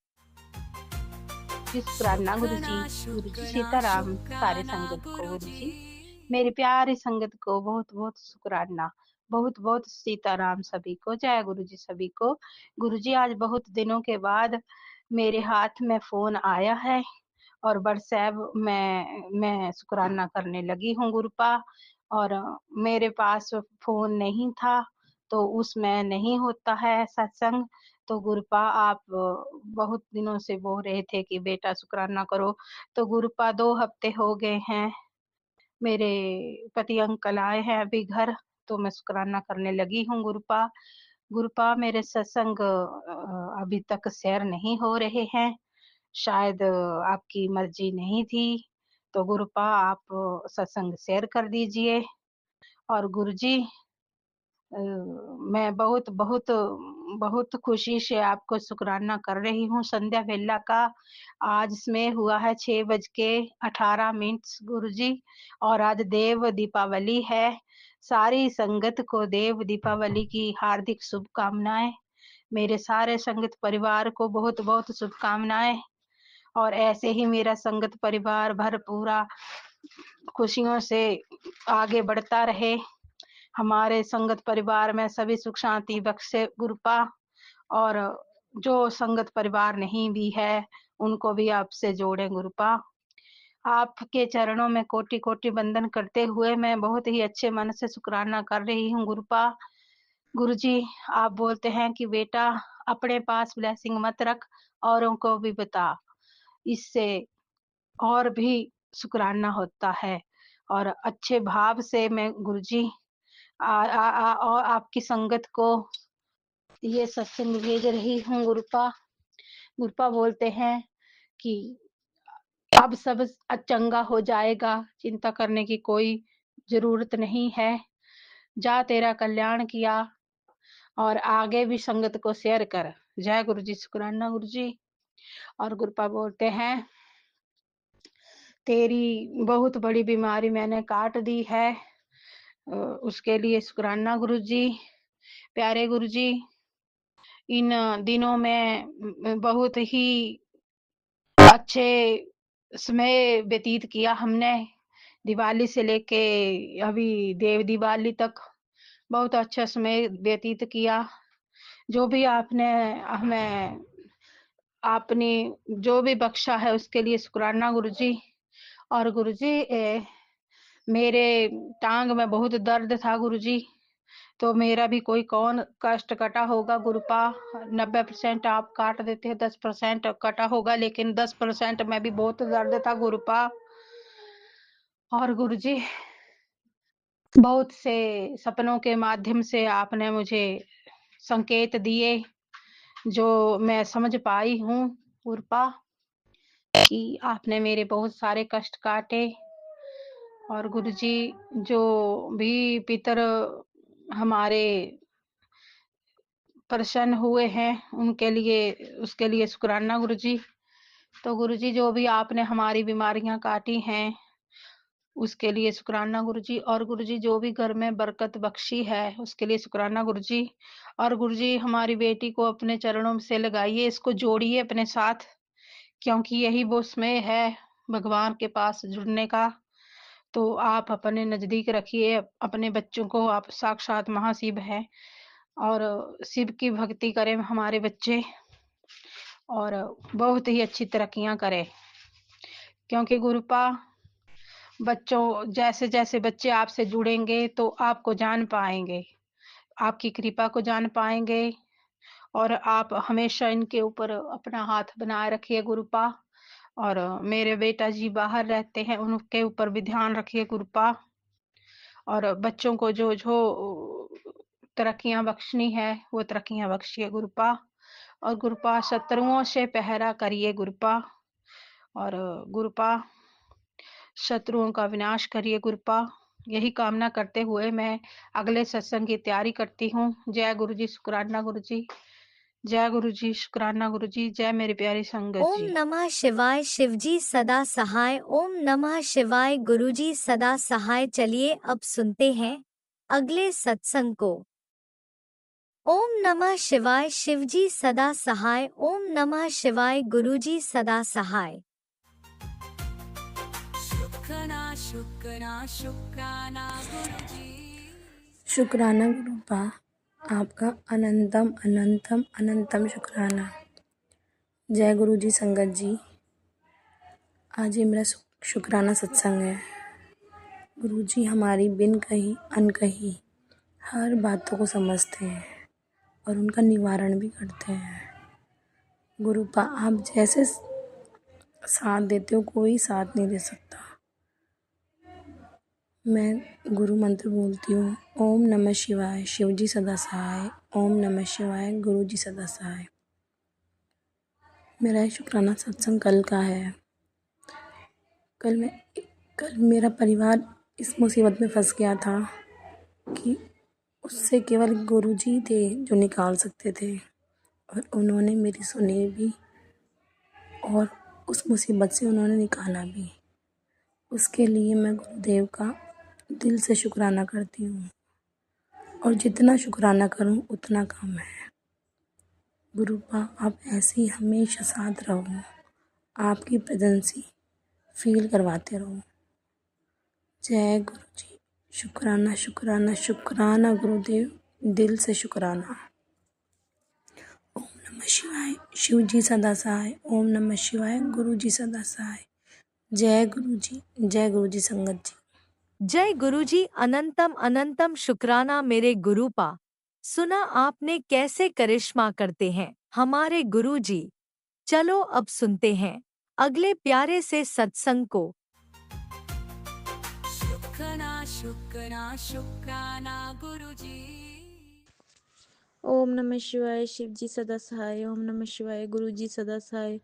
जी शुक्राना गुरु जी। गुरु जी सीताराम सारे संगत को, गुरु जी मेरी प्यारी संगत को बहुत बहुत शुक्राना, बहुत बहुत सीताराम सभी को। जय गुरु जी सभी को। गुरु जी, आज बहुत दिनों के बाद मेरे हाथ में फोन आया है और व्हाट्सएप में मैं शुक्राना करने लगी हूँ गुरुपा। और मेरे पास फोन नहीं था तो उसमें नहीं होता है सत्संग। तो गुरुपा आप बहुत दिनों से बोल रहे थे कि बेटा शुक्राना करो, तो गुरुपा 2 हफ्ते हो गए हैं। मेरे पति अंकल आए हैं अभी घर, तो मैं शुक्राना करने लगी हूँ गुरुपा। गुरुपा, मेरे सत्संग अभी तक शेयर नहीं हो रहे हैं, शायद आपकी मर्जी नहीं थी। तो गुरुपा आप सत्संग शेयर कर दीजिए। और गुरुजी, मैं बहुत बहुत बहुत खुशी से आपको शुक्राना कर रही हूँ। संध्या वेला का आज इसमें हुआ है 6:18 गुरुजी, और आज देव दीपावली है। सारी संगत को देव दीपावली की हार्दिक शुभकामनाएं। मेरे सारे संगत परिवार को बहुत बहुत शुभकामनाएं, और ऐसे ही मेरा संगत परिवार भर पूरा खुशियों से आगे बढ़ता रहे। हमारे संगत परिवार में सभी सुख शांति बख्शे गुरुपा, और जो संगत परिवार नहीं भी है उनको भी आपसे जोड़े गुरुपा। आपके चरणों में कोटि कोटि वंदन करते हुए मैं बहुत ही अच्छे मन से शुक्राना कर रही हूँ गुरुपा। गुरुजी, आप बोलते हैं कि बेटा अपने पास ब्लेसिंग मत रख, औरों को भी बता, इससे और भी शुक्राना होता है। और अच्छे भाव से मैं गुरुजी और आपकी संगत को ये सत्संग भेज रही हूँ गुरुपा। गुरुपा बोलते हैं कि अब सब चंगा हो जाएगा, चिंता करने की कोई जरूरत नहीं है। जा तेरा कल्याण किया, और आगे भी संगत को शेयर कर। जय गुरु जी, शुक्राना गुरु जी। और गुरुपा बोलते हैं तेरी बहुत बड़ी बीमारी मैंने काट दी है, उसके लिए शुक्राना गुरु जी। प्यारे गुरु जी, इन दिनों में बहुत ही अच्छे समय व्यतीत किया हमने। दिवाली से लेके अभी देव दिवाली तक बहुत अच्छा समय व्यतीत किया। जो भी आपने हमें आपने जो भी बख्शा है उसके लिए शुक्राना गुरुजी। और गुरुजी, मेरे टांग में बहुत दर्द था गुरुजी, तो मेरा भी कोई कौन कष्ट कटा होगा गुरुपा। 90% आप काट देते हैं, 10% कटा होगा, लेकिन 10% में भी बहुत दर्द था गुरुपा। और गुरुजी, बहुत से सपनों के माध्यम से आपने मुझे संकेत दिए, जो मैं समझ पाई हूँ गुरुपा, कि आपने मेरे बहुत सारे कष्ट काटे। और गुरुजी, जो भी पितर हमारे प्रसन्न हुए हैं उनके लिए उसके लिए शुक्राना गुरुजी। तो गुरुजी, जो भी आपने हमारी बीमारियां काटी हैं उसके लिए शुक्राना गुरुजी। और गुरुजी, जो भी घर में बरकत बख्शी है उसके लिए शुक्राना गुरुजी। और गुरुजी, हमारी बेटी को अपने चरणों से लगाइए, इसको जोड़िए अपने साथ, क्योंकि यही वो समय है भगवान के पास जुड़ने का। तो आप अपने नजदीक रखिए अपने बच्चों को, आप साक्षात महाशिव है, और शिव की भक्ति करें हमारे बच्चे, और बहुत ही अच्छी तरक्कियां करें। क्योंकि गुरुपा, बच्चों जैसे जैसे बच्चे आपसे जुड़ेंगे तो आपको जान पाएंगे, आपकी कृपा को जान पाएंगे, और आप हमेशा इनके ऊपर अपना हाथ बनाए रखिए गुरुपा। और मेरे बेटा जी बाहर रहते हैं, उनके ऊपर भी ध्यान रखिए गुरुपा। और बच्चों को जो जो तरक्कियां बख्शनी है वो तरक्कियां बख्शिए गुरुपा। और गुरुपा, शत्रुओं से पहरा करिए गुरुपा, और गुरुपा शत्रुओं का विनाश करिए गुरुपा। यही कामना करते हुए मैं अगले सत्संग की तैयारी करती हूँ। जय गुरु जी, शुक्राना गुरु जी। जय गुरु जी, शुक्राना गुरु जी। जय मेरी प्यारी संगत ओम जी। नमः शिवाय। शिवजी सदा सहाय। ओम नमः शिवाय। गुरुजी सदा सहाय। चलिए अब सुनते हैं अगले सत्संग को। ओम नमः शिवाय। शिवजी सदा सहाय। ओम नमः शिवाय। गुरुजी सदा सहाय। शुक्राना शुक्राना शुक्राना गुरुजी। शुक्राना गुरुपा, आपका अनंतम अनंतम अनंतम शुक्राना। जय गुरु जी संगत जी। आज ये मेरा शुक्राना सत्संग है। गुरु जी हमारी बिन कही अनकही हर बातों को समझते हैं और उनका निवारण भी करते हैं। गुरुपा, आप जैसे साथ देते हो कोई साथ नहीं दे सकता। मैं गुरु मंत्र बोलती हूँ, ओम नमः शिवाय। शिवजी सदा सहाय। ओम नमः शिवाय। गुरु जी सदा सहाय। मेरा ये शुक्राना सत्संग कल का है। कल मेरा परिवार इस मुसीबत में फंस गया था कि उससे केवल गुरु जी थे जो निकाल सकते थे। और उन्होंने मेरी सुनी भी और उस मुसीबत से उन्होंने निकाला भी। उसके लिए मैं गुरुदेव का दिल से शुक्राना करती हूँ और जितना शुक्राना करूँ उतना कम है। गुरुपा आप ऐसे ही हमेशा साथ रहो, आपकी प्रेजेंसी फील करवाते रहो। जय गुरु जी। शुक्राना शुक्राना शुक्राना गुरुदेव, दिल से शुक्राना। ओम नमः शिवाय। शिव जी सदा सहाय। ओम नमः शिवाय। गुरु जी सदा सहाय। जय गुरु जी। जय गुरु जी संगत जी। जय गुरुजी। अनंतम अनंतम शुक्राना मेरे गुरुपा। सुना आपने कैसे करिश्मा करते हैं हमारे गुरुजी। चलो अब सुनते हैं अगले प्यारे से सत्संग को। शुक्राना शुक्राना शुक्राना गुरुजी। ओम नमः शिवाय। शिव जी सदा सहाय। ओम नमः शिवाय। गुरु जी सदा सहाय।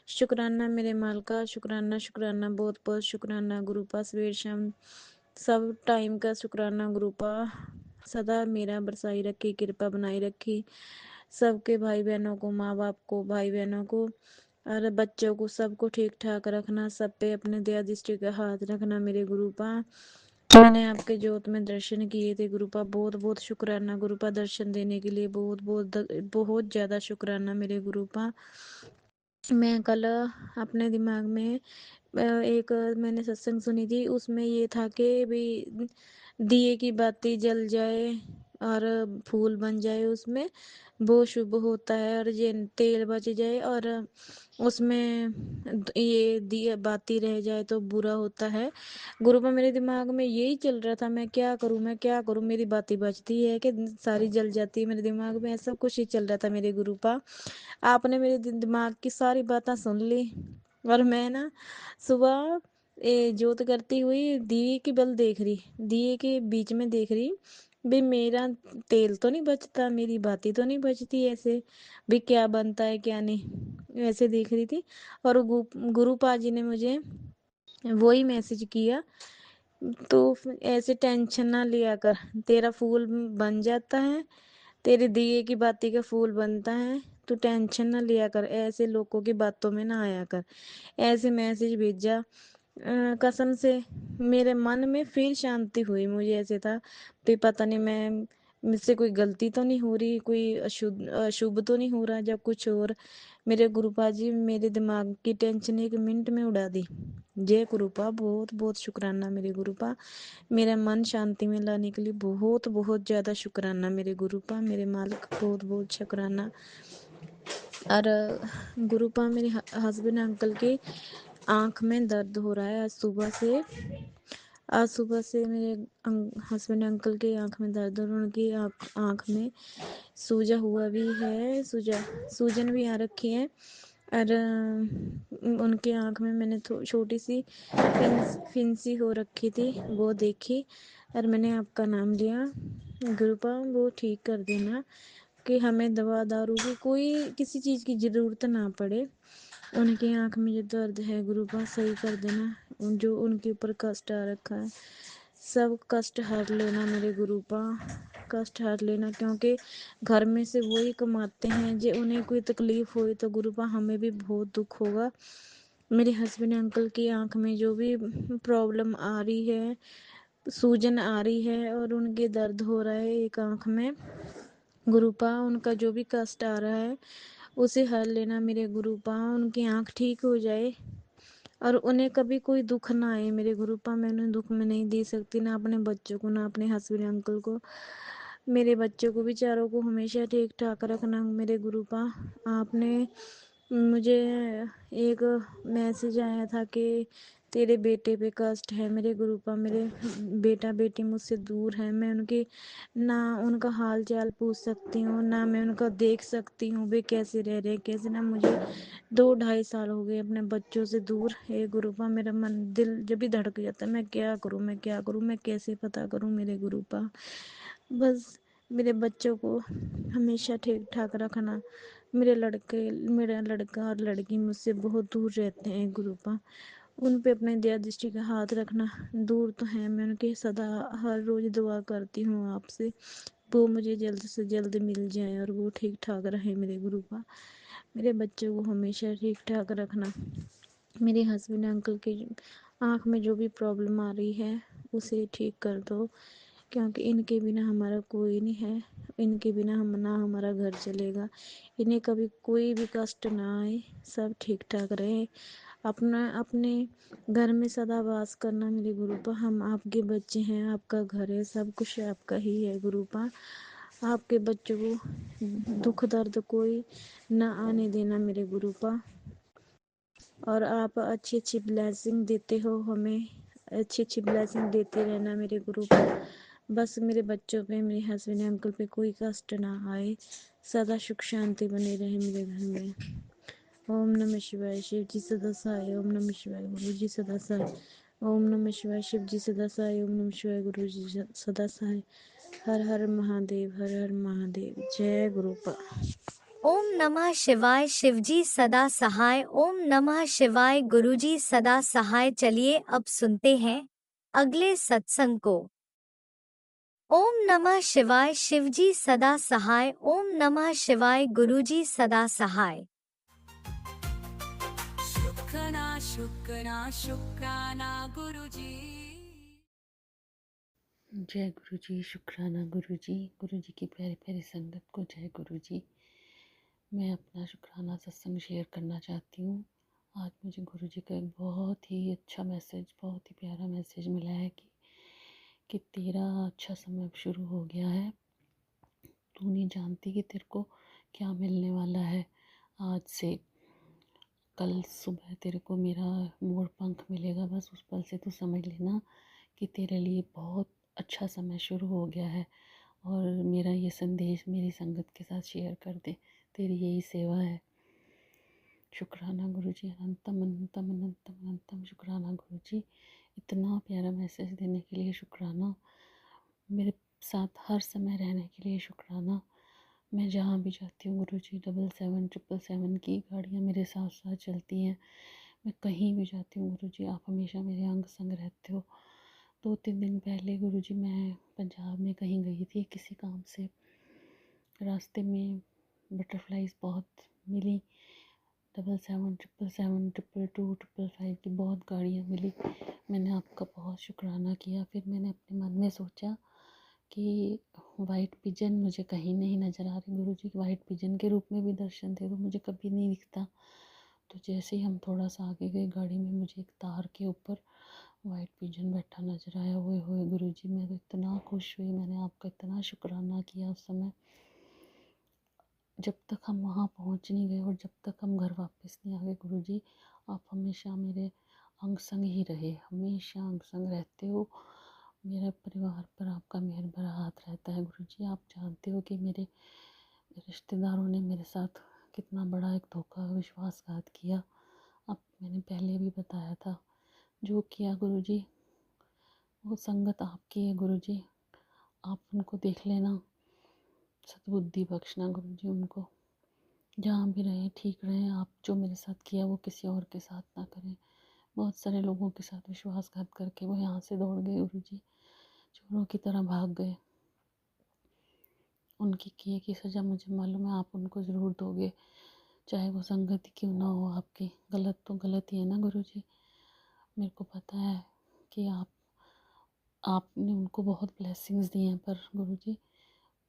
शुक्राना मेरे मालका। शुक्राना शुक्राना बहुत बहुत शुक्राना गुरुपा। सवेर शाम सब टाइम का शुक्राना गुरुपा। सदा मेरा बरसाई रखी, कृपा बनाई रखी। सबके भाई बहनों को, माँ बाप को, भाई बहनों को और बच्चों को, सबको ठीक ठाक रखना। सब पे अपने दया दृष्टि का हाथ रखना मेरे गुरुपा। मैंने आपके ज्योत में दर्शन किए थे गुरुपा। बहुत बहुत शुक्राना गुरुपा दर्शन देने के लिए। बहुत बहुत बहुत ज़्यादा शुक्राना मेरे गुरुपा। मैं कल अपने दिमाग में एक मैंने सत्संग सुनी थी, उसमें ये था कि भी दिए की बाती जल जाए और फूल बन जाए उसमें वो शुभ होता है, और ये तेल बच जाए और उसमें ये दिया बाती रह जाए तो बुरा होता है। गुरुपा मेरे दिमाग में यही चल रहा था, मैं क्या करूं, मैं क्या करूं, मेरी बाती बचती है कि सारी जल जाती है। मेरे दिमाग में ऐसा कुछ ही चल रहा था मेरे गुरुपा। आपने मेरे दिमाग की सारी बातें सुन ली और मैं ना सुबह जोत करती हुई दिए की बल देख रही, दिए के बीच में देख रही भी मेरा तेल तो नहीं बचता, मेरी बाती तो नहीं बचती, ऐसे भी क्या बनता है क्या नहीं, ऐसे देख रही थी। और गुरुपा जी ने मुझे वही मैसेज किया, तो ऐसे टेंशन ना लिया कर, तेरा फूल बन जाता है, तेरे दिए की बाती का फूल बनता है, तू टेंशन ना लिया कर, ऐसे लोगों की बातों में ना आया कर। ऐसे मैसेज भेजा। कसम से मेरे मन में फिर शांति हुई। मुझे ऐसे था भी पता नहीं मैं मुझसे कोई गलती तो नहीं हो रही, कोई अशुद्ध अशुभ तो नहीं हो रहा। जब कुछ और मेरे गुरुपा जी मेरे दिमाग की टेंशन 1 मिनट में उड़ा दी। जय गुरुपा। बहुत बहुत शुक्राना मेरे गुरुपा। मेरा मन शांति में लाने के लिए बहुत बहुत ज़्यादा शुक्राना मेरे गुरुपा, मेरे मालिक, बहुत बहुत शुक्राना। और गुरुपा मेरे हस्बैंड अंकल के आँख में दर्द हो रहा है आज सुबह से मेरे हस्बैंड अंकल के आँख में दर्द और उनकी आँख में सूजा हुआ भी है, सूजन भी आ रखी है। और उनकी आँख में मैंने छोटी सी फिंसी हो रखी थी, वो देखी और मैंने आपका नाम लिया। गुरुपा वो ठीक कर देना कि हमें दवा दारू की कोई किसी चीज़ की ज़रूरत ना पड़े। उनकी आँख में जो दर्द है गुरुपा सही कर देना। जो उनके ऊपर कष्ट आ रखा है सब कष्ट हर लेना मेरे गुरुपा, कष्ट हर लेना, क्योंकि घर में से वही कमाते हैं। जो उन्हें कोई तकलीफ हुई तो गुरुपा हमें भी बहुत दुख होगा। मेरे हस्बैंड अंकल की आँख में जो भी प्रॉब्लम आ रही है, सूजन आ रही है और उनके दर्द हो रहा है एक आँख में, गुरुपा उनका जो भी कष्ट आ रहा है उसे हर लेना मेरे गुरुपा। उनकी आँख ठीक हो जाए और उन्हें कभी कोई दुख ना आए मेरे गुरुपा। मैं उन्हें दुख में नहीं दे सकती, ना अपने बच्चों को, ना अपने हस्बैंड अंकल को। मेरे बच्चों को भी चारों को हमेशा ठीक ठाक रखना मेरे गुरुपा। आपने मुझे एक मैसेज आया था कि तेरे बेटे पे कष्ट है मेरे गुरुपा। मेरे बेटा बेटी मुझसे दूर है, मैं उनकी ना उनका हाल चाल पूछ सकती हूँ, ना मैं उनका देख सकती हूँ वे कैसे रह रहे कैसे ना। मुझे 2-2.5 साल हो गए अपने बच्चों से दूर। हे गुरुपा मेरा मन दिल जब भी धड़क जाता है, मैं क्या करूँ, मैं क्या करूँ, मैं कैसे पता करूँ मेरे गुरुपा। बस मेरे बच्चों को हमेशा ठीक ठाक रखना। मेरा लड़का और लड़की मुझसे बहुत दूर रहते हैं गुरुपा, उन पे अपने दया दृष्टि का हाथ रखना। दूर तो है, मैं उनके सदा हर रोज दुआ करती हूँ आपसे वो मुझे जल्द से जल्द मिल जाए और वो ठीक ठाक रहे मेरे गुरुपा। मेरे बच्चों को हमेशा ठीक ठाक रखना। मेरे हस्बैंड अंकल की आँख में जो भी प्रॉब्लम आ रही है उसे ठीक कर दो, क्योंकि इनके बिना हमारा कोई नहीं है। इनके बिना हम ना हमारा घर चलेगा। इन्हें कभी कोई भी कष्ट ना आए, सब ठीक ठाक रहे। अपना अपने घर में सदा वास करना मेरे गुरुपा। हम आपके बच्चे हैं, आपका घर है, सब कुछ आपका ही है गुरुपा। आपके बच्चों को दुख दर्द कोई ना आने देना मेरे गुरुपा। और आप अच्छी अच्छी ब्लेसिंग देते हो हमें, अच्छी अच्छी ब्लेसिंग देते रहना मेरे गुरुपा। बस मेरे बच्चों पे, मेरे हस्बैंड अंकल पे कोई कष्ट ना आए, सदा सुख शांति बने रहे मेरे घर में। ओम नमः शिवाय। शिव जी सदा सहाय। ओम नमः शिवाय। गुरु जी सदा सहाय। ओम नमः शिवाय। शिव जी सदा सहाय। ओम नमः शिवाय। गुरु जी सदा सहाय। हर हर महादेव, हर हर महादेव। जय गुरुपा। ओम नमः शिवाय। शिवजी सदा सहाय। ओम नमः शिवाय। गुरुजी सदा सहाय। चलिए अब सुनते हैं अगले सत्संग को। ओम नमः शिवाय। शिवजी सदा सहाय। ओम नमः शिवाय। गुरुजी सदा सहाय। शुक्राना शुक्राना शुक्राना गुरुजी। जय गुरु जी। शुक्राना गुरु जी की प्यारी प्यारी संगत को जय गुरु जी। मैं अपना शुक्राना सत्संग शेयर करना चाहती हूँ। आज मुझे गुरु जी का एक बहुत ही अच्छा मैसेज, बहुत ही प्यारा मैसेज मिला है कि तेरा अच्छा समय अब शुरू हो गया है। तू नहीं जानती कि तेरे को क्या मिलने वाला है। आज से कल सुबह तेरे को मेरा मोर पंख मिलेगा। बस उस पल से तू समझ लेना कि तेरे लिए बहुत अच्छा समय शुरू हो गया है। और मेरा ये संदेश मेरी संगत के साथ शेयर कर दे, तेरी यही सेवा है। शुक्राना गुरुजी। अनंतम अनंतम अनंतम अनंतम शुक्राना गुरुजी। इतना प्यारा मैसेज देने के लिए शुक्राना। मेरे साथ हर समय रहने के लिए शुक्राना। मैं जहाँ भी जाती हूँ गुरुजी 777 की गाड़ियाँ मेरे साथ साथ चलती हैं। मैं कहीं भी जाती हूँ गुरुजी, आप हमेशा मेरे अंग संग रहते हो। 2-3 दिन पहले गुरुजी मैं पंजाब में कहीं गई थी किसी काम से। रास्ते में बटरफ्लाइज बहुत मिली। 777, 722, 555 की बहुत गाड़ियाँ मिली। मैंने आपका बहुत शुक्राना किया। फिर मैंने अपने मन में सोचा कि वाइट पिजन मुझे कहीं नहीं नज़र आ रही। गुरुजी वाइट पिजन के रूप में भी दर्शन दे दो, मुझे कभी नहीं दिखता। तो जैसे ही हम थोड़ा सा आगे गए गाड़ी में, मुझे एक तार के ऊपर वाइट पिजन बैठा नज़र आया। हुए हुए गुरुजी मैं तो इतना खुश हुई। मैंने आपका इतना शुक्राना किया उस समय। जब तक हम वहाँ पहुँच नहीं गए और जब तक हम घर वापस नहीं आ गए गुरुजी, आप हमेशा मेरे अंग संग ही रहे, हमेशा अंग संग रहते हो। मेरे परिवार पर आपका मेहर भरा हाथ रहता है गुरुजी। आप जानते हो कि मेरे रिश्तेदारों ने मेरे साथ कितना बड़ा एक धोखा, विश्वासघात किया। अब मैंने पहले भी बताया था। जो किया गुरुजी वो संगत आपकी है गुरुजी, आप उनको देख लेना, सद्बुद्धि बख्शना गुरुजी उनको। जहाँ भी रहें ठीक रहें। आप जो मेरे साथ किया वो किसी और के साथ ना करें। बहुत सारे लोगों के साथ विश्वासघात करके वो यहाँ से दौड़ गए गुरुजी, चोरों की तरह भाग गए। उनकी किए की सज़ा मुझे मालूम है, आप उनको ज़रूर दोगे, चाहे वो संगति क्यों ना हो आपकी। गलत तो गलत ही है ना गुरुजी। मेरे को पता है कि आपने उनको बहुत ब्लेसिंग्स दी हैं, पर गुरुजी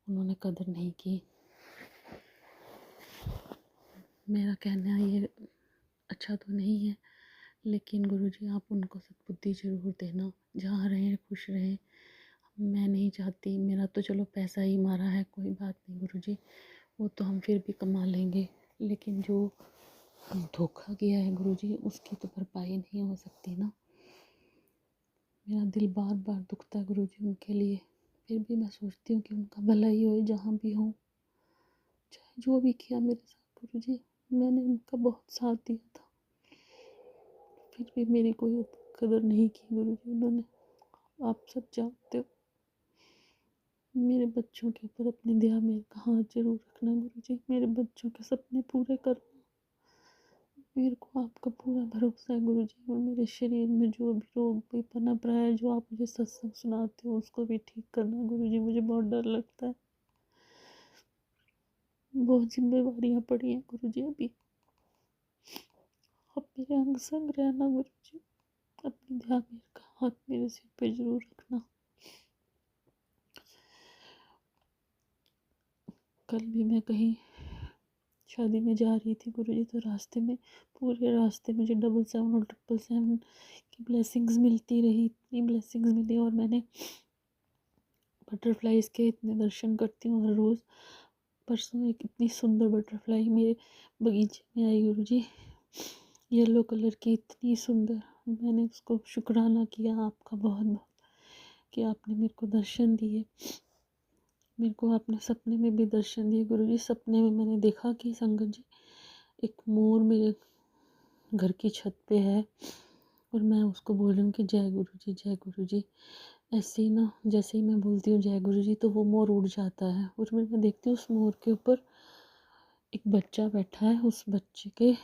उन्होंने कदर नहीं की। मेरा कहना ये अच्छा तो नहीं है, लेकिन गुरुजी आप उनको सद्बुद्धि ज़रूर देना। जहाँ रहें खुश रहें। मैं नहीं चाहती, मेरा तो चलो पैसा ही मारा है, कोई बात नहीं गुरुजी, वो तो हम फिर भी कमा लेंगे। लेकिन जो धोखा किया है गुरुजी उसकी तो भरपाई नहीं हो सकती ना। मेरा दिल बार बार दुखता है गुरुजी उनके लिए। फिर भी मैं सोचती हूँ कि उनका भला ही हो जहाँ भी हो, चाहे जो भी किया मेरे साथ गुरुजी। मैंने उनका बहुत साथ दिया था, फिर भी मेरी कोई कदर नहीं की गुरुजी उन्होंने। आप सब जानते हो। मेरे बच्चों के ऊपर अपनी दया मेरे का हाथ जरूर रखना गुरुजी। मेरे बच्चों के सपने पूरे करना। मेरे को आपका पूरा भरोसा है गुरुजी। और मेरे शरीर में जो भी रोग भी पनप रहा है, जो आप मुझे सत्संग सुनाते हो उसको भी ठीक करना गुरुजी। मुझे बहुत डर लगता है। बहुत जिम्मेवारियां पड़ी हैं गुरुजी अभी। आप मेरे अंग संग रहना गुरुजी, अपने ध्यान में हाथ मेरे सिर पे जरूर रखना। कल भी मैं कहीं शादी में जा रही थी गुरुजी, तो रास्ते में, पूरे रास्ते मुझे 777 और 777 की ब्लेसिंग्स मिलती रही, इतनी ब्लेसिंग्स मिली। और मैंने बटरफ्लाइज के इतने दर्शन करती हूँ हर रोज़। परसों एक इतनी सुंदर बटरफ्लाई मेरे बगीचे में आई गुरुजी, येलो कलर की, इतनी सुंदर। मैंने उसको शुक्राना किया आपका बहुत बहुत, कि आपने मेरे को दर्शन दिए। मेरे को आपने सपने में भी दर्शन दिए गुरुजी। सपने में मैंने देखा कि संगत जी, एक मोर मेरे घर की छत पे है, और मैं उसको बोल रही हूँ कि जय गुरुजी, जय गुरुजी। ऐसे ही ना, जैसे ही मैं बोलती हूँ जय गुरुजी, तो वो मोर उड़ जाता है। और मैं देखती हूँ उस मोर के ऊपर एक बच्चा बैठा है। उस बच्चे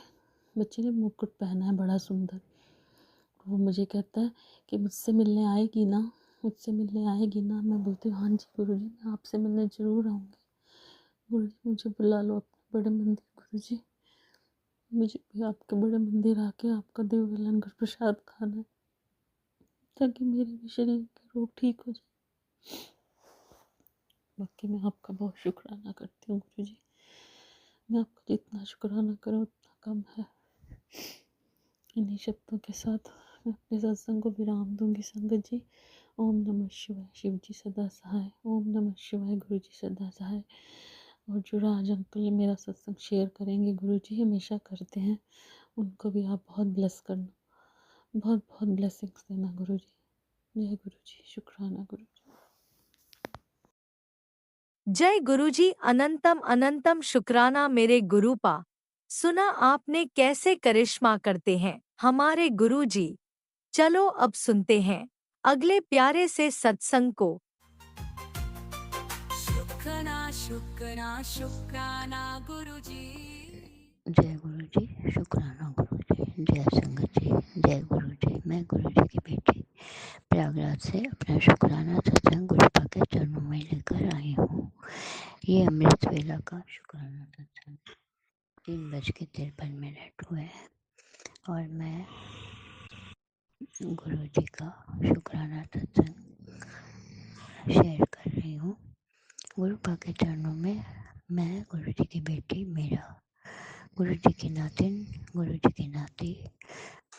ने मुकुट पहना है बड़ा सुंदर। वो मुझे कहता है कि मुझसे मिलने आएगी ना, मुझसे मिलने आएगी ना। मैं बोलती हूँ हाँ जी गुरुजी, मैं आपसे मिलने ज़रूर आऊँगी। गुरुजी मुझे बुला लो अपने बड़े मंदिर गुरुजी, मुझे भी आपके बड़े मंदिर आके आपका दिव्य लंगर प्रसाद खाना है, ताकि मेरे भी शरीर के रोग ठीक हो जाए। बाकी मैं आपका बहुत शुक्राना करती हूँ गुरुजी, मैं आपका जितना शुक्राना करूँ उतना कम है। इन्हीं शब्दों के साथ मैं अपने सत्संग को विराम दूंगी संगत जी। ओम नमः शिवाय, शिव जी सदा सहाय। ओम नमः शिवाय, गुरु जी सदा सहाय। और जो राज अंकल मेरा सत्संग शेयर करेंगे गुरुजी, हमेशा करते हैं, उनको भी आप बहुत ब्लेस करना, बहुत बहुत ब्लेसिंग्स देना गुरुजी। जय गुरुजी, शुक्राना गुरुजी। जय गुरुजी, अनंतम अनंतम शुक्राना मेरे गुरुपा। सुना आपने कैसे करिश्मा करते हैं हमारे गुरुजी। चलो अब सुनते हैं अगले प्यारे से सत्संग को। शुक्राना शुक्राना शुक्राना गुरुजी। जय गुरु जी, शुक्राना गुरु जी, जय संगत जी, जय गुरु जी। मैं गुरु जी की बेटी प्रयागराज से अपना शुक्राना सत्संग गुरुपा के चरणों में लेकर आई हूँ। ये अमृत वेला का शुक्राना सत्संग 3:53 हुए हैं, और मैं गुरु जी का शुक्राना सत्संग शेयर कर रही हूँ। गुरुपा के चरणों में मैं गुरु जी की बेटी मीरा, गुरु जी की नातिन, गुरु जी की नाती,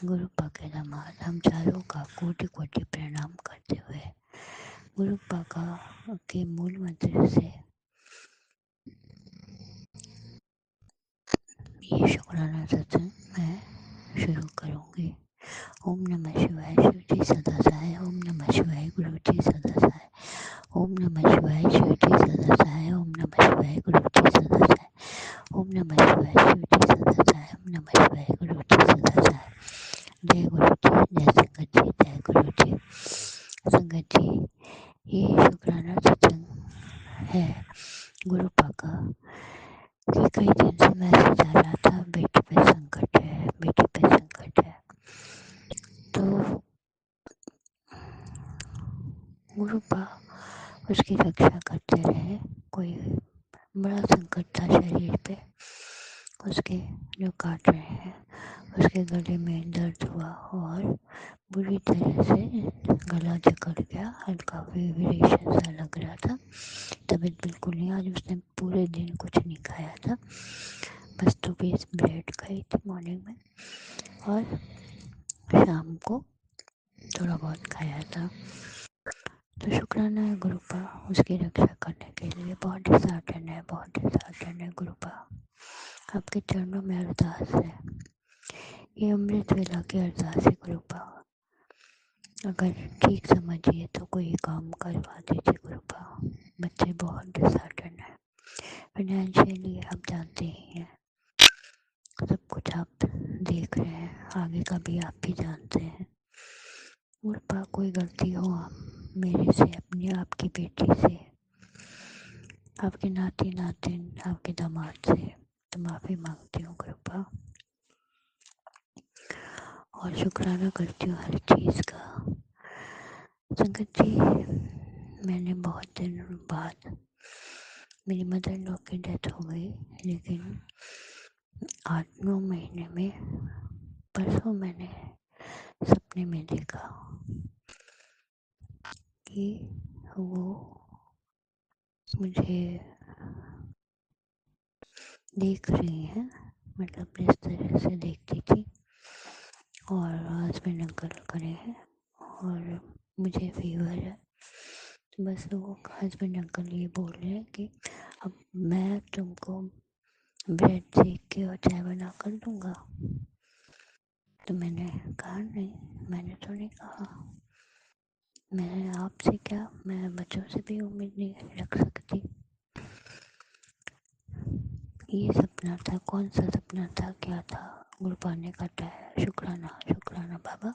गुरुपा के दामाद, हम चारों का कोटि कोटि प्रणाम करते हुए गुरुपा का के मूल मंत्र से ये शुक्राना सत्संग मैं शुरू करूँगी। ओम नमः शिवाय, शिव जी सदा सहाय। ओम नमः शिवाय, गुरु जी सदा सहाय। ओम नमः शिवाय, शिव जी सदा सहाय। ओम नमः शिवाय, गुरु जी सदा सहाय। ओम नमः शिवाय, शिव जी सदा सहाय। ओम नमः शिवाय, गुरु जी सदा सहाय। जय गुरु जी, जय संगत जी, जय गुरु जी। संगत जी, ये शुक्राना सत्संग है गुरुपा का कि कई दिन से मैसेज आ रहा था, बेटी पे संकट है, बेटी पे संकट है। तो गुरुपा उसकी रक्षा करते रहे। कोई बड़ा संकट था शरीर पे, उसके जो काट रहे हैं, उसके गले में दर्द हुआ और बुरी तरह से गला जकड़ गया, हल्का वाइब्रेशन सा लग रहा था, तबीयत बिल्कुल नहीं। आज उसने पूरे दिन कुछ नहीं खाया था, बस 2 पीस ब्रेड खाई थी मॉर्निंग में, और शाम को थोड़ा बहुत खाया था। तो शुक्राना है गुरुपा, उसकी रक्षा करने के लिए बहुत डिसहार्टन है, बहुत डिसहार्टन है गुरुपा। आपके चरणों में अरदास है, ये अमृत वेला की अरदास है गुरुपा। अगर ठीक समझिए तो कोई काम करवा दीजिए गुरुपा। बच्चे बहुत डिसहार्टन है, फाइनेंशियली आप जानते ही हैं, सब कुछ आप देख रहे हैं, आगे का भी आप भी जानते हैं। गुरुपा कोई गलती हो मेरे से, अपनी आपकी बेटी से, आपके नाती नातिन, आपके दामाद से, तो माफ़ी मांगती हूँ गुरुपा, और शुक्राना करती हूँ हर चीज़ का। संगत जी, मैंने बहुत दिनों बाद मेरी मदर इन लॉ की डेथ हो गई, लेकिन 8-9 महीने में परसों मैंने सपने में देखा कि वो मुझे देख रही हैं, मतलब जिस तरह से देखती थी, और हस्बैंड अंकल खड़े हैं और मुझे फीवर है। तो बस वो हस्बैंड अंकल ये बोल रहे हैं कि अब मैं तुमको ब्रेड सेक के और चाय बना कर दूंगा। तो मैंने कहा नहीं, मैंने तो नहीं कहा, मैं आपसे क्या, मैं बच्चों से भी उम्मीद नहीं रख सकती। ये सपना था, कौन सा सपना था, क्या था? गुरबा ने काटा है, शुक्राना शुक्राना बाबा।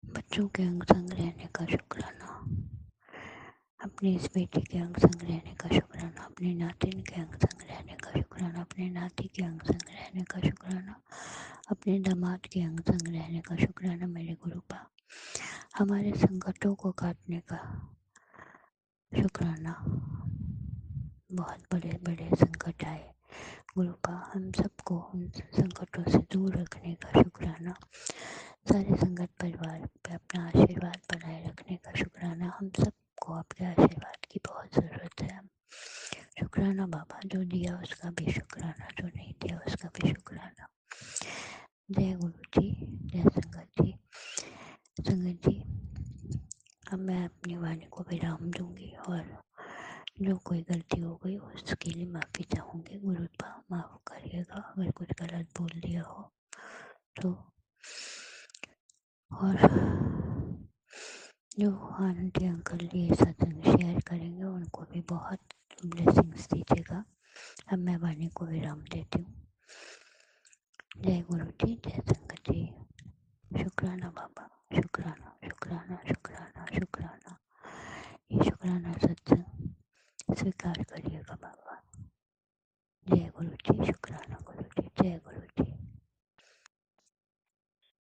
बच्चों के अंग संग रहने का शुक्राना, अपनी इस बेटी के अंग संग रहने का शुक्राना, अपने नातिन के अंग संग रहने का शुक्राना, अपने नाती के अंग संग रहने का शुक्राना, अपने दामाद के अंग संग रहने का शुक्राना मेरे गुरुपा। हमारे संकटों को काटने का शुक्राना। बहुत बड़े बड़े संकट आए गुरुपा, हम सबको उन संकटों से दूर रखने का शुक्राना। सारे संकट परिवार पे अपना आशीर्वाद बनाए रखने का शुक्राना। हम सबको आपके आशीर्वाद की बहुत ज़रूरत है। शुक्राना बाबा, जो दिया उसका भी शुक्राना, जो नहीं दिया उसका भी शुक्राना। जय गुरु जी, जय संगत जी। संगत जी, अब मैं अपनी वाणी को विराम दूंगी और जो कोई गलती हो गई उसके लिए माफ़ी चाहूँगी। गुरुपा माफ़ करिएगा अगर कुछ गलत बोल दिया हो तो। और जो आंटी अंकल ये सत्संग शेयर करेंगे उनको भी बहुत ब्लेसिंग्स दीजिएगा। अब मैं वाणी को विराम देती हूँ। जय गुरु जी, जय संगत जी। शुक्राना बाबा, शुक्राना शुक्राना शुक्राना शुक्राना। ये शुक्राना सत्संग स्वीकार करिएगा बाबा।